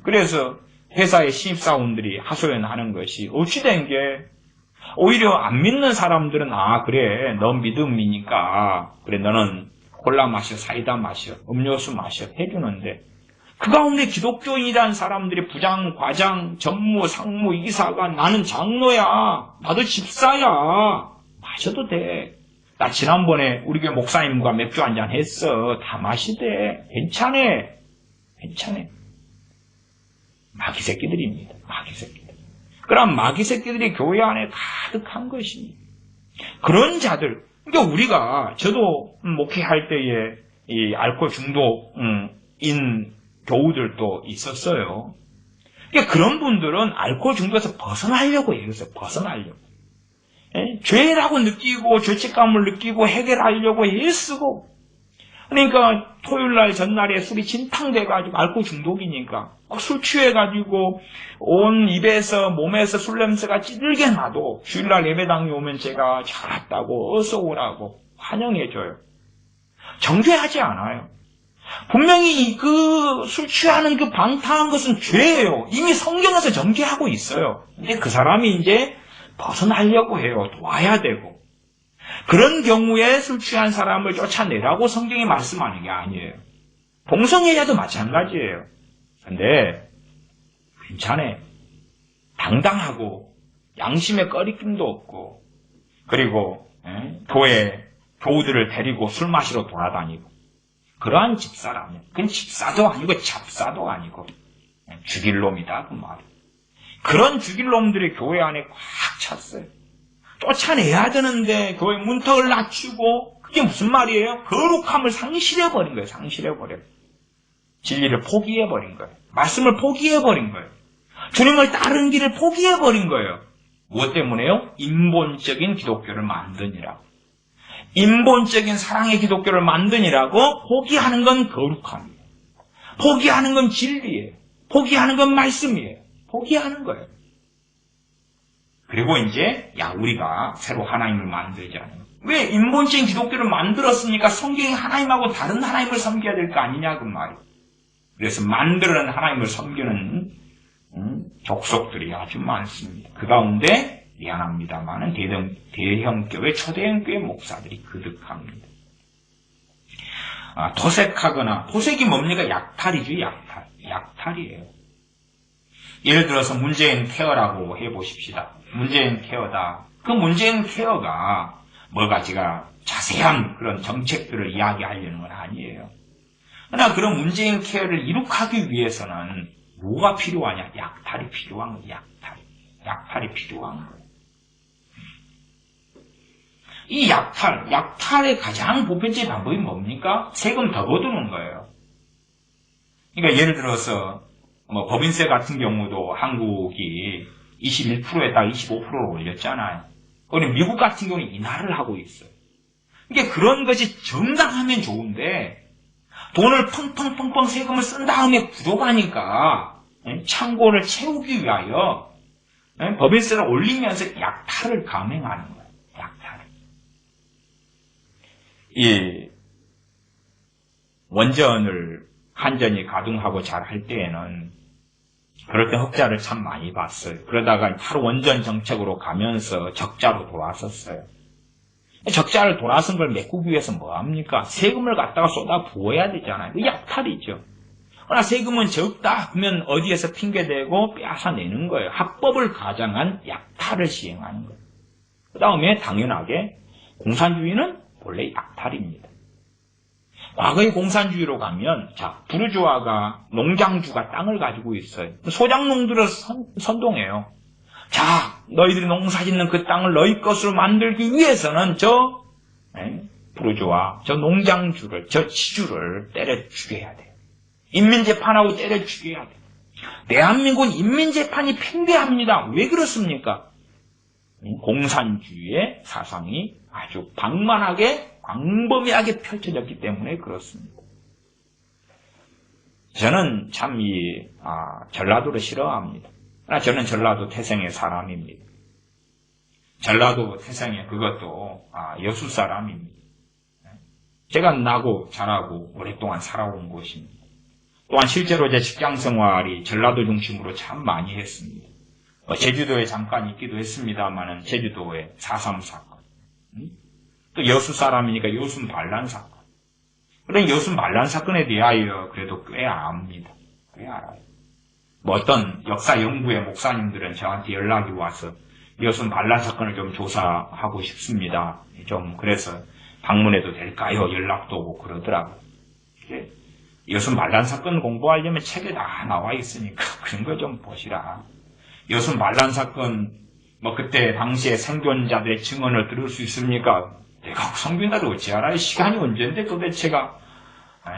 그래서 회사의 신입사원들이 하소연하는 것이 어찌된 게 오히려 안 믿는 사람들은 그래 너 믿음이니까 그래 너는 콜라 마셔 사이다 마셔 음료수 마셔 해주는데 그 가운데 기독교인이라는 사람들이 부장, 과장, 전무, 상무, 이사가 나는 장로야 나도 집사야 마셔도 돼. 나 지난번에 우리 교회 목사님과 맥주 한잔 했어. 다 마시대. 괜찮아. 마귀 새끼들입니다. 마귀 새끼들. 그럼 마귀 새끼들이 교회 안에 가득한 것입니다. 그런 자들. 그러니까 우리가 저도 목회할 때에 이 알코올 중독인 교우들도 있었어요. 그러니까 그런 분들은 알코올 중독에서 벗어나려고 해요. 벗어나려고. 죄라고 느끼고 죄책감을 느끼고 해결하려고 애쓰고 그러니까 토요일날 전날에 술이 진탕돼가지고 알코올 중독이니까 술 취해가지고 온 입에서 몸에서 술 냄새가 찌들게 나도 주일날 예배당에 오면 제가 잘 왔다고 어서 오라고 환영해줘요. 정죄하지 않아요. 분명히 그 술 취하는 그 방탕한 것은 죄예요. 이미 성경에서 정죄하고 있어요. 근데 그 사람이 이제 벗어나려고 해요. 도와야 되고. 그런 경우에 술 취한 사람을 쫓아내라고 성경이 말씀하는 게 아니에요. 동성애자도 마찬가지예요. 근데 괜찮아요. 당당하고 양심에 꺼리낌도 없고 그리고 교우들을 데리고 술 마시러 돌아다니고 그러한 집사라면 그건 집사도 아니고 잡사도 아니고 죽일 놈이다 그 말이에요. 그런 죽일 놈들이 교회 안에 꽉 찼어요. 쫓아내야 되는데 교회 문턱을 낮추고 그게 무슨 말이에요? 거룩함을 상실해버린 거예요. 상실해버려요. 진리를 포기해버린 거예요. 말씀을 포기해버린 거예요. 주님을 따르는 길을 포기해버린 거예요. 무엇 때문에요? 인본적인 기독교를 만드니라고. 인본적인 사랑의 기독교를 만드니라고 포기하는 건 거룩함이에요. 포기하는 건 진리예요. 포기하는 건 말씀이에요. 포기하는 거예요. 그리고 이제 우리가 새로 하나님을 만들자는 왜 인본적인 기독교를 만들었으니까 성경이 하나님하고 다른 하나님을 섬겨야 될 거 아니냐 그 말이에요. 그래서 만드는 하나님을 섬기는 족속들이 아주 많습니다. 그 가운데 미안합니다만은 대형교회, 초대형교회 목사들이 그득합니다. 도색하거나, 도색이 뭡니까? 약탈이죠, 약탈이에요. 예를 들어서 문재인 케어라고 해보십시다. 문재인 케어다. 그 문재인 케어가 뭐가 제가 자세한 그런 정책들을 이야기하려는 건 아니에요. 그러나 그런 문재인 케어를 이룩하기 위해서는 뭐가 필요하냐? 약탈이 필요한 거예요. 약탈이 필요한 거예요. 이 약탈의 가장 보편적인 방법이 뭡니까? 세금 더 거두는 거예요. 그러니까 예를 들어서 법인세 같은 경우도 한국이 21%에다가 25%를 올렸잖아요. 그리고 미국 같은 경우는 인하를 하고 있어요. 그러니까 그런 것이 정당하면 좋은데 돈을 펑펑펑펑 세금을 쓴 다음에 부족하니까 창고를 채우기 위하여 법인세를 올리면서 약탈을 감행하는 거예요. 약탈을. 이 원전을 한전이 가동하고 잘 할 때에는 그럴 때 흑자를 참 많이 봤어요. 그러다가 하루 원전 정책으로 가면서 적자로 돌아섰어요. 적자를 돌아선 걸 메꾸기 위해서 뭐합니까? 세금을 갖다가 쏟아 부어야 되잖아요. 그 약탈이죠. 그러나 세금은 적다 하면 어디에서 핑계대고 빼앗아내는 거예요. 합법을 가장한 약탈을 시행하는 거예요. 그 다음에 당연하게 공산주의는 본래 약탈입니다. 과거의 공산주의로 가면 부르주아가 농장주가 땅을 가지고 있어요. 소작농들을 선동해요. 너희들이 농사짓는 그 땅을 너희 것으로 만들기 위해서는 부르주아, 농장주를, 지주를 때려 죽여야 돼요. 인민재판하고 때려 죽여야 돼요. 대한민국은 인민재판이 팽배합니다. 왜 그렇습니까? 공산주의의 사상이 아주 광범위하게 펼쳐졌기 때문에 그렇습니다. 저는 참 전라도를 싫어합니다. 그러나 저는 전라도 태생의 사람입니다. 전라도 태생의 그것도 여수 사람입니다. 제가 나고 자라고 오랫동안 살아온 곳입니다. 또한 실제로 제 직장 생활이 전라도 중심으로 참 많이 했습니다. 제주도에 잠깐 있기도 했습니다만은 제주도의 4.3 사건, 또 여수 사람이니까 여순 반란 사건. 그런 여순 반란 사건에 대하여 그래도 꽤 압니다. 꽤 알아요. 어떤 역사 연구의 목사님들은 저한테 연락이 와서 여순 반란 사건을 좀 조사하고 싶습니다. 좀 그래서 방문해도 될까요? 연락도 오고 그러더라고요. 여순 반란 사건 공부하려면 책에 다 나와 있으니까 그런 거 좀 보시라. 여순 반란 사건 그때 당시에 생존자들의 증언을 들을 수 있습니까? 내가 성균자를 어찌 알아요? 시간이 언젠데 도대체가.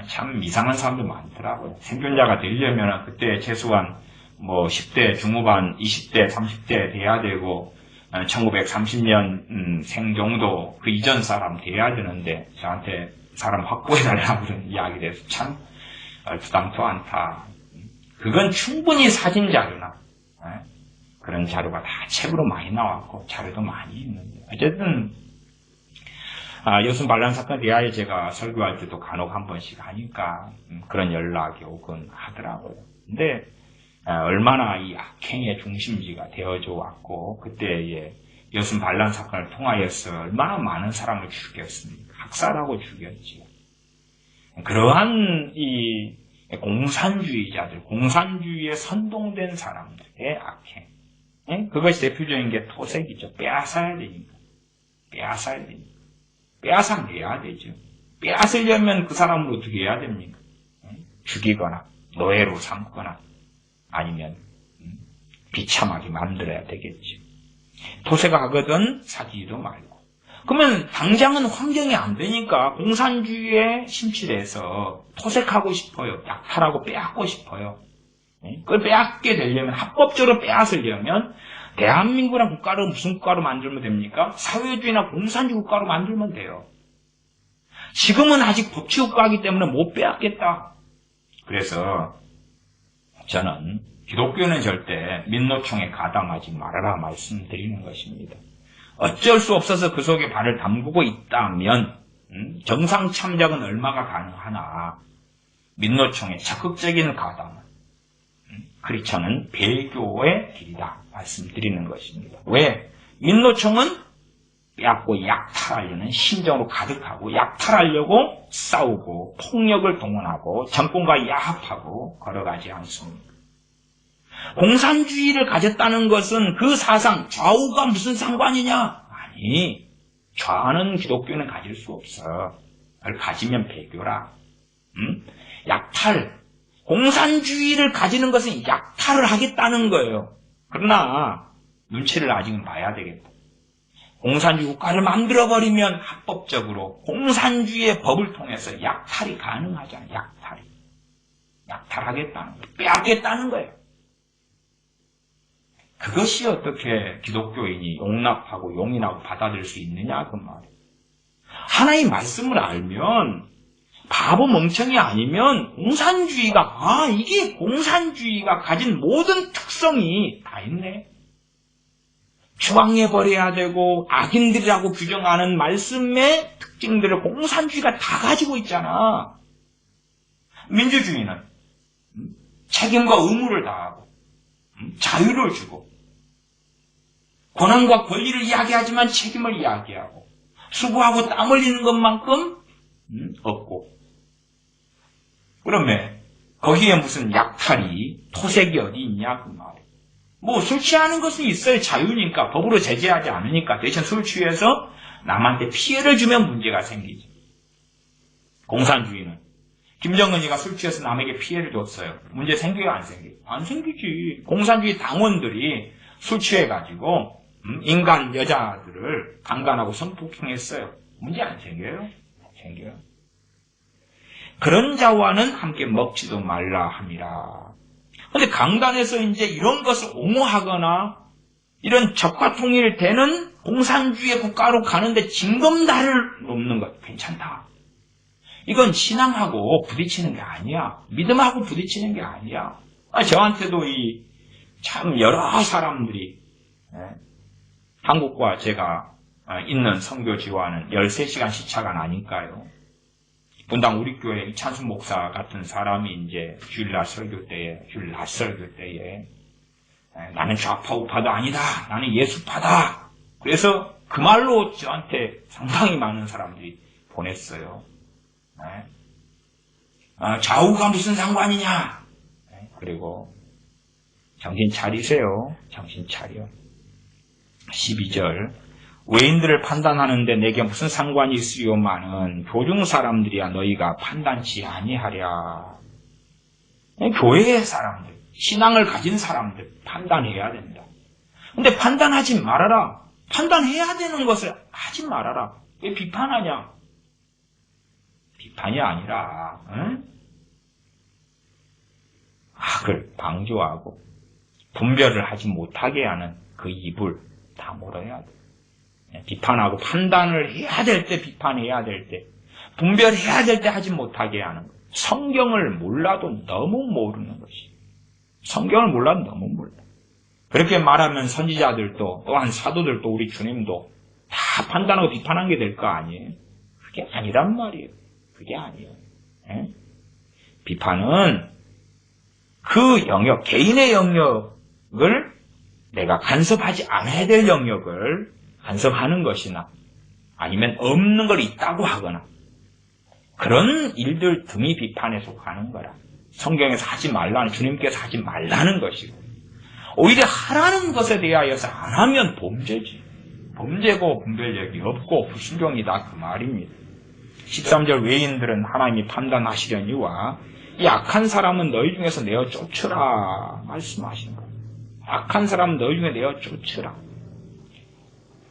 참 이상한 사람도 많더라고요. 생존자가 되려면 그때 최소한 10대 중후반, 20대, 30대 돼야 되고 1930년 생 정도 그 이전 사람 돼야 되는데 저한테 사람 확보해달라고 그런 이야기를 해서 참 부담도 않다. 그건 충분히 사진 자료나 그런 자료가 다 책으로 많이 나왔고 자료도 많이 있는데 어쨌든 여순 반란 사건에 대하여 제가 설교할 때도 간혹 한 번씩 하니까 그런 연락이 오곤 하더라고요. 근데 얼마나 이 악행의 중심지가 되어져 왔고 그때의 여순 반란 사건을 통하여서 얼마나 많은 사람을 죽였습니까? 학살하고 죽였지요. 그러한 이 공산주의자들, 공산주의에 선동된 사람들의 악행, 그것이 대표적인 게 토색이죠. 빼앗아야 되니까. 빼앗아내야 되죠. 빼앗으려면 그 사람을 어떻게 해야 됩니까? 죽이거나 노예로 삼거나 아니면 비참하게 만들어야 되겠죠. 토색을 하거든 사귀지도 말고. 그러면 당장은 환경이 안 되니까 공산주의에 심취돼서 토색하고 싶어요. 약탈하고 빼앗고 싶어요. 그걸 빼앗게 되려면 합법적으로 빼앗으려면 대한민국이라는 국가를 무슨 국가로 만들면 됩니까? 사회주의나 공산주의 국가로 만들면 돼요. 지금은 아직 법치국가이기 때문에 못 빼앗겠다. 그래서 저는 기독교는 절대 민노총에 가담하지 말아라 말씀드리는 것입니다. 어쩔 수 없어서 그 속에 발을 담그고 있다면 정상 참작은 얼마가 가능하나 민노총의 적극적인 가담은 크리스천은 배교의 길이다 말씀드리는 것입니다. 왜? 민노총은 빼앗고 약탈하려는 심정으로 가득하고 약탈하려고 싸우고 폭력을 동원하고 정권과 야합하고 걸어가지 않습니다. 공산주의를 가졌다는 것은 그 사상 좌우가 무슨 상관이냐? 아니, 좌는 기독교는 가질 수 없어. 그걸 가지면 배교라. 약탈. 공산주의를 가지는 것은 약탈을 하겠다는 거예요. 그러나 눈치를 아직은 봐야 되겠다. 공산주의 국가를 만들어버리면 합법적으로 공산주의의 법을 통해서 약탈이 가능하잖아요. 약탈하겠다는 거예요. 빼앗겠다는 거예요. 그것이 어떻게 기독교인이 용납하고 용인하고 받아들일 수 있느냐 그 말이에요. 하나의 말씀을 알면 바보 멍청이 아니면 공산주의가 이게 공산주의가 가진 모든 특성이 다 있네. 추방해버려야 되고 악인들이라고 규정하는 말씀의 특징들을 공산주의가 다 가지고 있잖아. 민주주의는 책임과 의무를 다하고 자유를 주고 권한과 권리를 이야기하지만 책임을 이야기하고 수고하고 땀 흘리는 것만큼 없고 그러면 거기에 무슨 약탈이 토색이 어디 있냐 그 말이에요. 뭐 술 취하는 것은 있어요. 자유니까 법으로 제재하지 않으니까 대신 술 취해서 남한테 피해를 주면 문제가 생기죠. 공산주의는 김정은이가 술 취해서 남에게 피해를 줬어요. 문제 생겨요 안 생겨요? 안 생기지. 공산주의 당원들이 술 취해가지고 인간 여자들을 강간하고 성폭행했어요. 문제 안 생겨요? 안 생겨요. 그런 자와는 함께 먹지도 말라 함이라. 근데 강단에서 이제 이런 것을 옹호하거나 이런 적화통일되는 공산주의 국가로 가는데 징검다리를 놓는 것 괜찮다. 이건 신앙하고 부딪히는 게 아니야. 믿음하고 부딪히는 게 아니야. 저한테도 참 여러 사람들이 한국과 제가 있는 선교 지와는 13시간 시차가 나니까요. 분당 우리 교회 이찬수 목사 같은 사람이 이제 주일 낮 설교 때에 나는 좌파 우파도 아니다. 나는 예수파다. 그래서 그 말로 저한테 상당히 많은 사람들이 보냈어요. 좌우가 무슨 상관이냐. 그리고 정신 차리세요. 정신 차려. 12절 외인들을 판단하는데 내게 무슨 상관이 있으요마는 교중 사람들이야 너희가 판단치 아니하랴. 교회의 사람들, 신앙을 가진 사람들 판단해야 된다. 근데 판단하지 말아라. 판단해야 되는 것을 하지 말아라. 왜 비판하냐? 비판이 아니라 악을 방조하고 분별을 하지 못하게 하는 그 입을 다 물어야 돼. 비판하고 판단을 해야 될 때 비판해야 될 때, 분별해야 될 때 하지 못하게 하는 것. 성경을 몰라도 너무 모르는 것이. 성경을 몰라도 너무 몰라. 그렇게 말하면 선지자들도 또한 사도들도 우리 주님도 다 판단하고 비판한 게 될 거 아니에요. 그게 아니란 말이에요. 그게 아니에요. 예? 비판은 그 영역, 개인의 영역을 내가 간섭하지 않아야 될 영역을 간섭하는 것이나 아니면 없는 걸 있다고 하거나 그런 일들 등이 비판에 속하는 거라. 성경에서 하지 말라는, 주님께서 하지 말라는 것이고 오히려 하라는 것에 대하여서 안 하면 범죄지. 범죄고 분별력이 없고 불순종이다 그 말입니다. 13절 외인들은 하나님이 판단하시려니와 이 악한 사람은 너희 중에서 내어 쫓으라 말씀하시는 거예요. 악한 사람은 너희 중에 내어 쫓으라.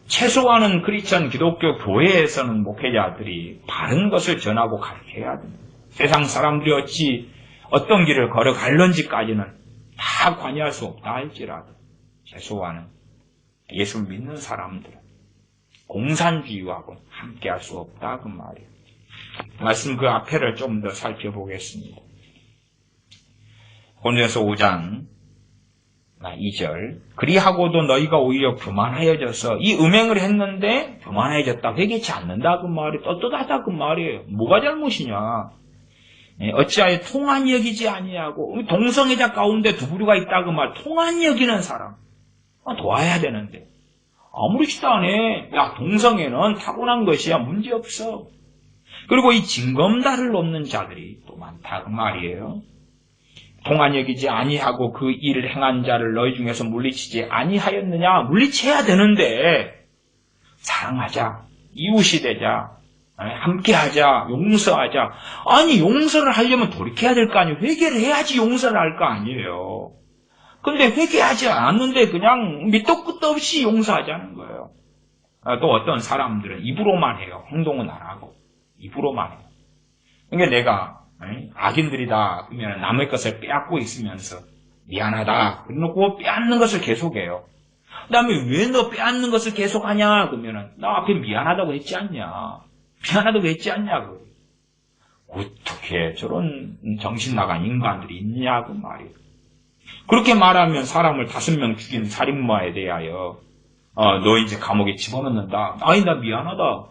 최소한은 크리스천 기독교 교회에서는 목회자들이 바른 것을 전하고 가르쳐야 됩니다. 세상 사람들이 어찌 어떤 길을 걸어갈런지까지는 다 관여할 수 없다 할지라도 최소한은 예수를 믿는 사람들은 공산주의하고는 함께할 수 없다 그 말이에요. 말씀 그 앞에를 좀 더 살펴보겠습니다. 고린도서 5장 2절 그리하고도 너희가 오히려 교만하여져서 이 음행을 했는데 교만해졌다 회개치 않는다 그 말이 떳떳하다 그 말이에요. 뭐가 잘못이냐. 어찌하여 통한 여기지 아니하고 동성애자 가운데 두 부류가 있다 그 말. 통한 여기는 사람 도와야 되는데 아무렇지도 않아. 야 동성애는 타고난 것이야 문제없어. 그리고 이 징검다리를 놓는 자들이 또 많다 그 말이에요. 통한 여기지 아니하고 그 일을 행한 자를 너희 중에서 물리치지 아니하였느냐. 물리쳐야 되는데 사랑하자, 이웃이 되자, 함께하자, 용서하자. 아니 용서를 하려면 돌이켜야 될 거 아니에요. 회개를 해야지 용서를 할 거 아니에요. 근데 회개하지 않았는데 그냥 밑도 끝도 없이 용서하자는 거예요. 또 어떤 사람들은 입으로만 해요. 행동은 안 하고 입으로만 해요. 그러니까 내가 악인들이다 그러면 남의 것을 빼앗고 있으면서 미안하다 그래놓고 빼앗는 것을 계속해요. 그 다음에 왜 너 빼앗는 것을 계속하냐 그러면 나 앞에 미안하다고 했지 않냐. 미안하다고 했지 않냐고. 어떻게 저런 정신 나간 인간들이 있냐고 말이에요. 그렇게 말하면 사람을 5명 죽인 살인마에 대하여 너 이제 감옥에 집어넣는다. 아니 나 미안하다.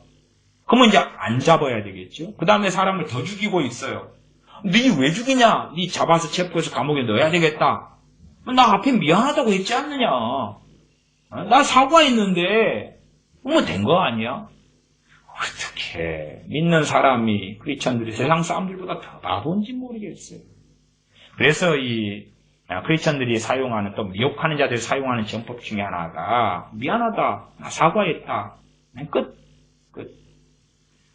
그러면 이제 안 잡아야 되겠죠. 그 다음에 사람을 더 죽이고 있어요. 네 왜 죽이냐? 네 잡아서 체포해서 감옥에 넣어야 되겠다. 나 앞에 미안하다고 했지 않느냐. 나 사과했는데 그러면 된 거 아니야? 어떻게 믿는 사람이 크리스천들이 세상 사람들보다 더 바본지 모르겠어요. 그래서 이 크리스천들이 사용하는 또 미혹하는 자들이 사용하는 정법 중에 하나가 미안하다, 나 사과했다, 끝.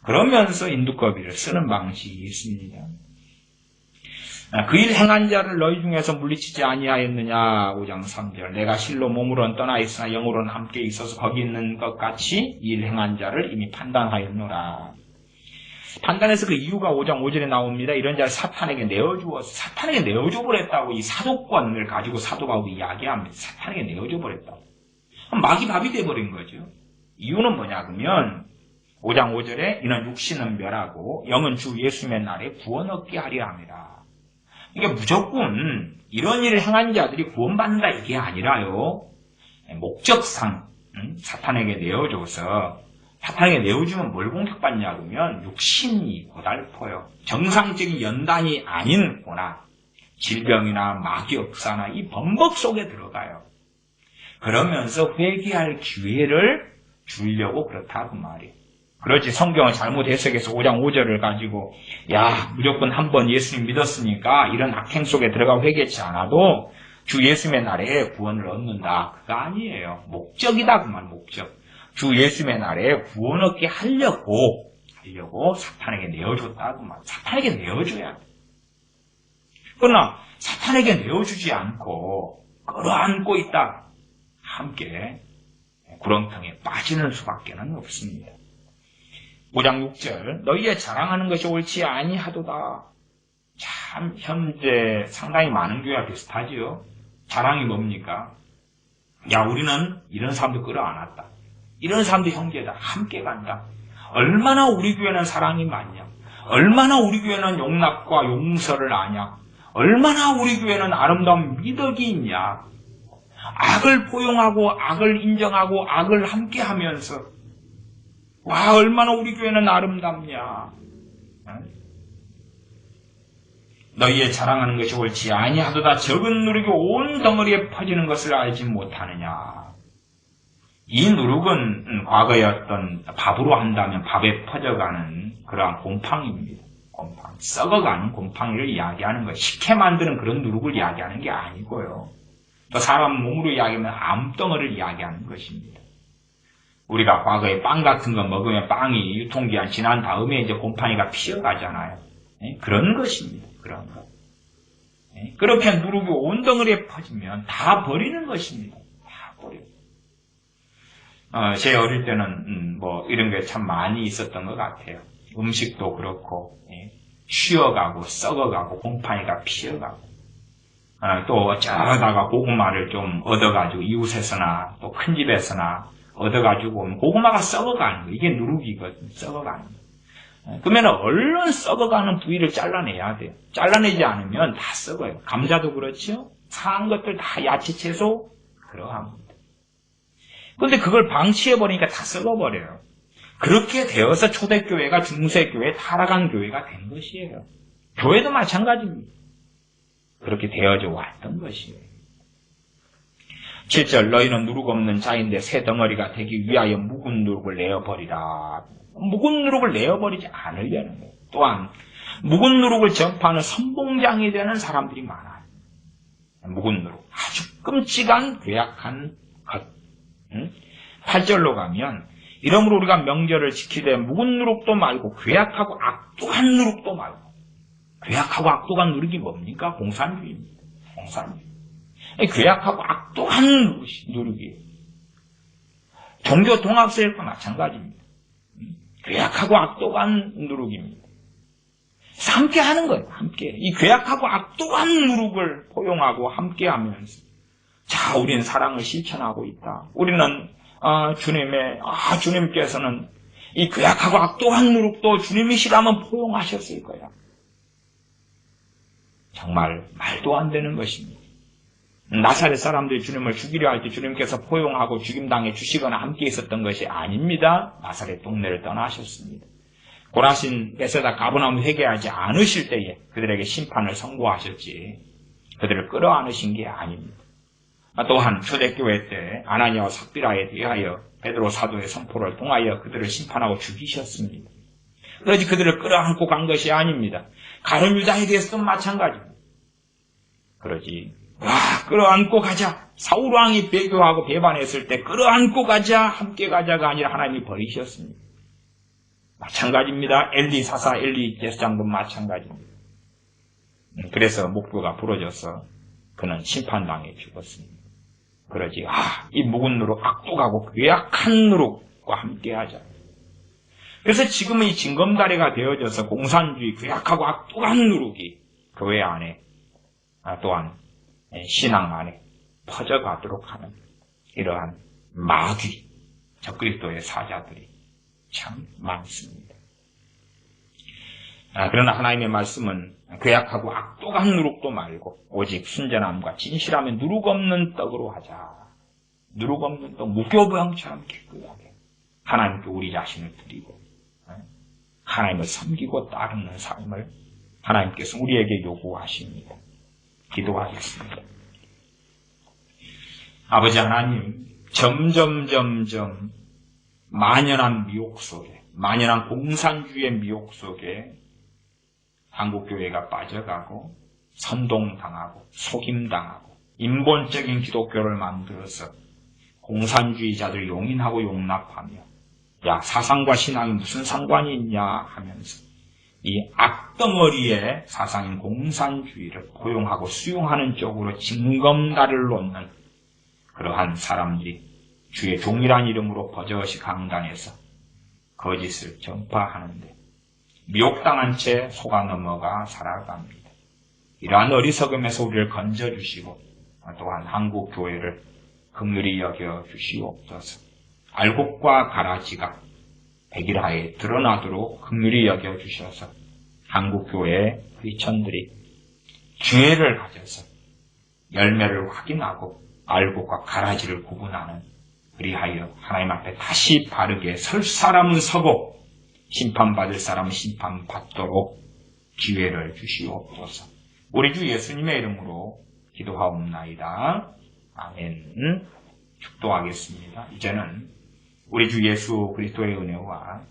그러면서 인두꺼비를 쓰는 방식이 있습니다. 그 일 행한 자를 너희 중에서 물리치지 아니하였느냐. 5장 3절 내가 실로 몸으로는 떠나 있으나 영으로는 함께 있어서 거기 있는 것 같이 이 일 행한 자를 이미 판단하였노라. 판단해서 그 이유가 5장 5절에 나옵니다. 이런 자를 사탄에게 내어주어서 사탄에게 내어줘버렸다고 이 사도권을 가지고 사도가 이야기합니다. 사탄에게 내어줘버렸다고. 막이 밥이 돼버린 거죠. 이유는 뭐냐 그러면 5장 5절에 이는 육신은 멸하고 영은 주 예수님의 날에 구원 얻게 하려 함이라. 이게 무조건 이런 일을 행한 자들이 구원받는다 이게 아니라요. 목적상 사탄에게 내어줘서 사탄에게 내어주면 뭘 공격받냐 그러면 육신이 고달퍼요. 정상적인 연단이 아닌 고난, 질병이나 마귀 역사나 이 범벅 속에 들어가요. 그러면서 회개할 기회를 주려고 그렇다 그 말이에요. 그렇지 성경을 잘못 해석해서 5장 5절을 가지고 야 무조건 한번 예수님 믿었으니까 이런 악행 속에 들어가 회개치 않아도 주 예수님의 날에 구원을 얻는다. 그거 아니에요. 목적이다 그 말 목적. 주 예수님의 날에 구원 얻게 하려고 사탄에게 내어줬다 그 말. 사탄에게 내어줘야 돼. 그러나 사탄에게 내어주지 않고 끌어안고 있다. 함께 구렁텅이에 빠지는 수밖에 없습니다. 5장 6절 너희의 자랑하는 것이 옳지 아니하도다. 참 현재 상당히 많은 교회가 비슷하지요. 자랑이 뭡니까? 야, 우리는 이런 사람도 끌어안았다. 이런 사람도 형제다. 함께 간다. 얼마나 우리 교회는 사랑이 많냐. 얼마나 우리 교회는 용납과 용서를 아냐. 얼마나 우리 교회는 아름다운 미덕이 있냐. 악을 포용하고 악을 인정하고 악을 함께 하면서 와, 얼마나 우리 교회는 아름답냐. 너희의 자랑하는 것이 옳지 아니하도다. 적은 누룩이 온 덩어리에 퍼지는 것을 알지 못하느냐. 이 누룩은 과거에 어떤 밥으로 한다면 밥에 퍼져가는 그러한 곰팡이입니다. 곰팡이. 썩어가는 곰팡이를 이야기하는 거예요. 식혜 만드는 그런 누룩을 이야기하는 게 아니고요. 또 사람 몸으로 이야기하면 암덩어리를 이야기하는 것입니다. 우리가 과거에 빵 같은 거 먹으면 빵이 유통기한 지난 다음에 이제 곰팡이가 피어가잖아요. 그런 것입니다. 그런 것. 그렇게 누룩이 온 덩어리에 퍼지면 다 버리는 것입니다. 다 버려요. 제 어릴 때는 이런 게 참 많이 있었던 것 같아요. 음식도 그렇고 쉬어가고 썩어가고 곰팡이가 피어가고 또 어쩌다가 고구마를 좀 얻어가지고 이웃에서나 또 큰 집에서나 얻어가지고 오면 고구마가 썩어가는 거예요. 이게 누룩이거든요. 썩어가는 거예요. 그러면 얼른 썩어가는 부위를 잘라내야 돼요. 잘라내지 않으면 다 썩어요. 감자도 그렇죠. 상한 것들 다 야채 채소 그러합니다. 그런데 그걸 방치해버리니까 다 썩어버려요. 그렇게 되어서 초대교회가 중세교회 타락한 교회가 된 것이에요. 교회도 마찬가지입니다. 그렇게 되어져 왔던 것이에요. 7절 너희는 누룩 없는 자인데 새 덩어리가 되기 위하여 묵은 누룩을 내어버리라. 묵은 누룩을 내어버리지 않으려는 거예요. 또한 묵은 누룩을 전파하는 선봉장이 되는 사람들이 많아요. 묵은 누룩. 아주 끔찍한 괴악한 것. 8절로 가면 이러므로 우리가 명절을 지키되 묵은 누룩도 말고 괴악하고 악독한 누룩도 말고. 괴악하고 악독한 누룩이 뭡니까? 공산주의입니다. 공산주의. 괴악하고 악독한 누룩이에요. 종교 동학설과 마찬가지입니다. 괴악하고 악독한 누룩입니다. 함께 하는 거예요. 함께. 이 괴악하고 악독한 누룩을 포용하고 함께 하면서 자, 우리는 사랑을 실천하고 있다. 우리는 주님께서는 이 괴악하고 악독한 누룩도 주님이시라면 포용하셨을 거야. 정말 말도 안 되는 것입니다. 나사렛 사람들이 주님을 죽이려 할 때 주님께서 포용하고 죽임당해 주시거나 함께 있었던 것이 아닙니다. 나사렛 동네를 떠나셨습니다. 고라신, 베세다, 가버나움 회개하지 않으실 때에 그들에게 심판을 선고하셨지 그들을 끌어안으신 게 아닙니다. 또한 초대교회 때 아나니아와 삽비라에 대하여 베드로 사도의 선포를 통하여 그들을 심판하고 죽이셨습니다. 그러지 그들을 끌어안고 간 것이 아닙니다. 가룟 유다에 대해서도 마찬가지입니다. 그러지 끌어안고 가자. 사울왕이 배교하고 배반했을 때 끌어안고 가자, 함께 가자가 아니라 하나님이 버리셨습니다. 마찬가지입니다. 엘리 사사, 엘리 제사장도 마찬가지입니다. 그래서 목표가 부러져서 그는 심판당해 죽었습니다. 그러지 이 묵은 누룩, 악독하고 괴악한 누룩과 함께 하자. 그래서 지금은 이 징검다리가 되어져서 공산주의, 괴악하고 악독한 누룩이 교회 안에 또한 신앙 안에 퍼져가도록 하는 이러한 마귀, 적그리스도의 사자들이 참 많습니다. 그러나 하나님의 말씀은 괴악하고 악독한 누룩도 말고 오직 순전함과 진실함의 누룩 없는 떡으로 하자. 누룩 없는 떡, 무교부양처럼 기쁘게 하나님께 우리 자신을 드리고 하나님을 섬기고 따르는 삶을 하나님께서 우리에게 요구하십니다. 기도하겠습니다. 아버지 하나님, 점점 만연한 미혹 속에, 만연한 공산주의의 미혹 속에 한국교회가 빠져가고 선동당하고 속임당하고 인본적인 기독교를 만들어서 공산주의자들 용인하고 용납하며 야, 사상과 신앙이 무슨 상관이 있냐 하면서 이 악덩어리의 사상인 공산주의를 포용하고 수용하는 쪽으로 징검다리를 놓는 그러한 사람들이 주의 종이란 이름으로 버젓이 강단에서 거짓을 전파하는데 미혹당한 채 속아 넘어가 살아갑니다. 이러한 어리석음에서 우리를 건져주시고 또한 한국교회를 긍휼히 여겨 주시옵소서. 알곡과 가라지가 백일하에 드러나도록 긍휼히 여겨 주셔서 한국교회 크리스천들이 기회를 가져서 열매를 확인하고 알곡과 가라지를 구분하는, 그리하여 하나님 앞에 다시 바르게 설 사람은 서고 심판받을 사람은 심판받도록 기회를 주시옵소서. 우리 주 예수님의 이름으로 기도하옵나이다. 아멘. 축도하겠습니다. 이제는 우리 주 예수 그리스도의 은혜와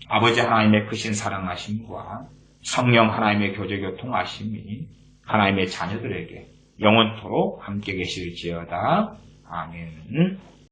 아버지 하나님의 크신 사랑하심과 성령 하나님의 교제 교통하심이 하나님의 자녀들에게 영원토록 함께 계실지어다. 아멘.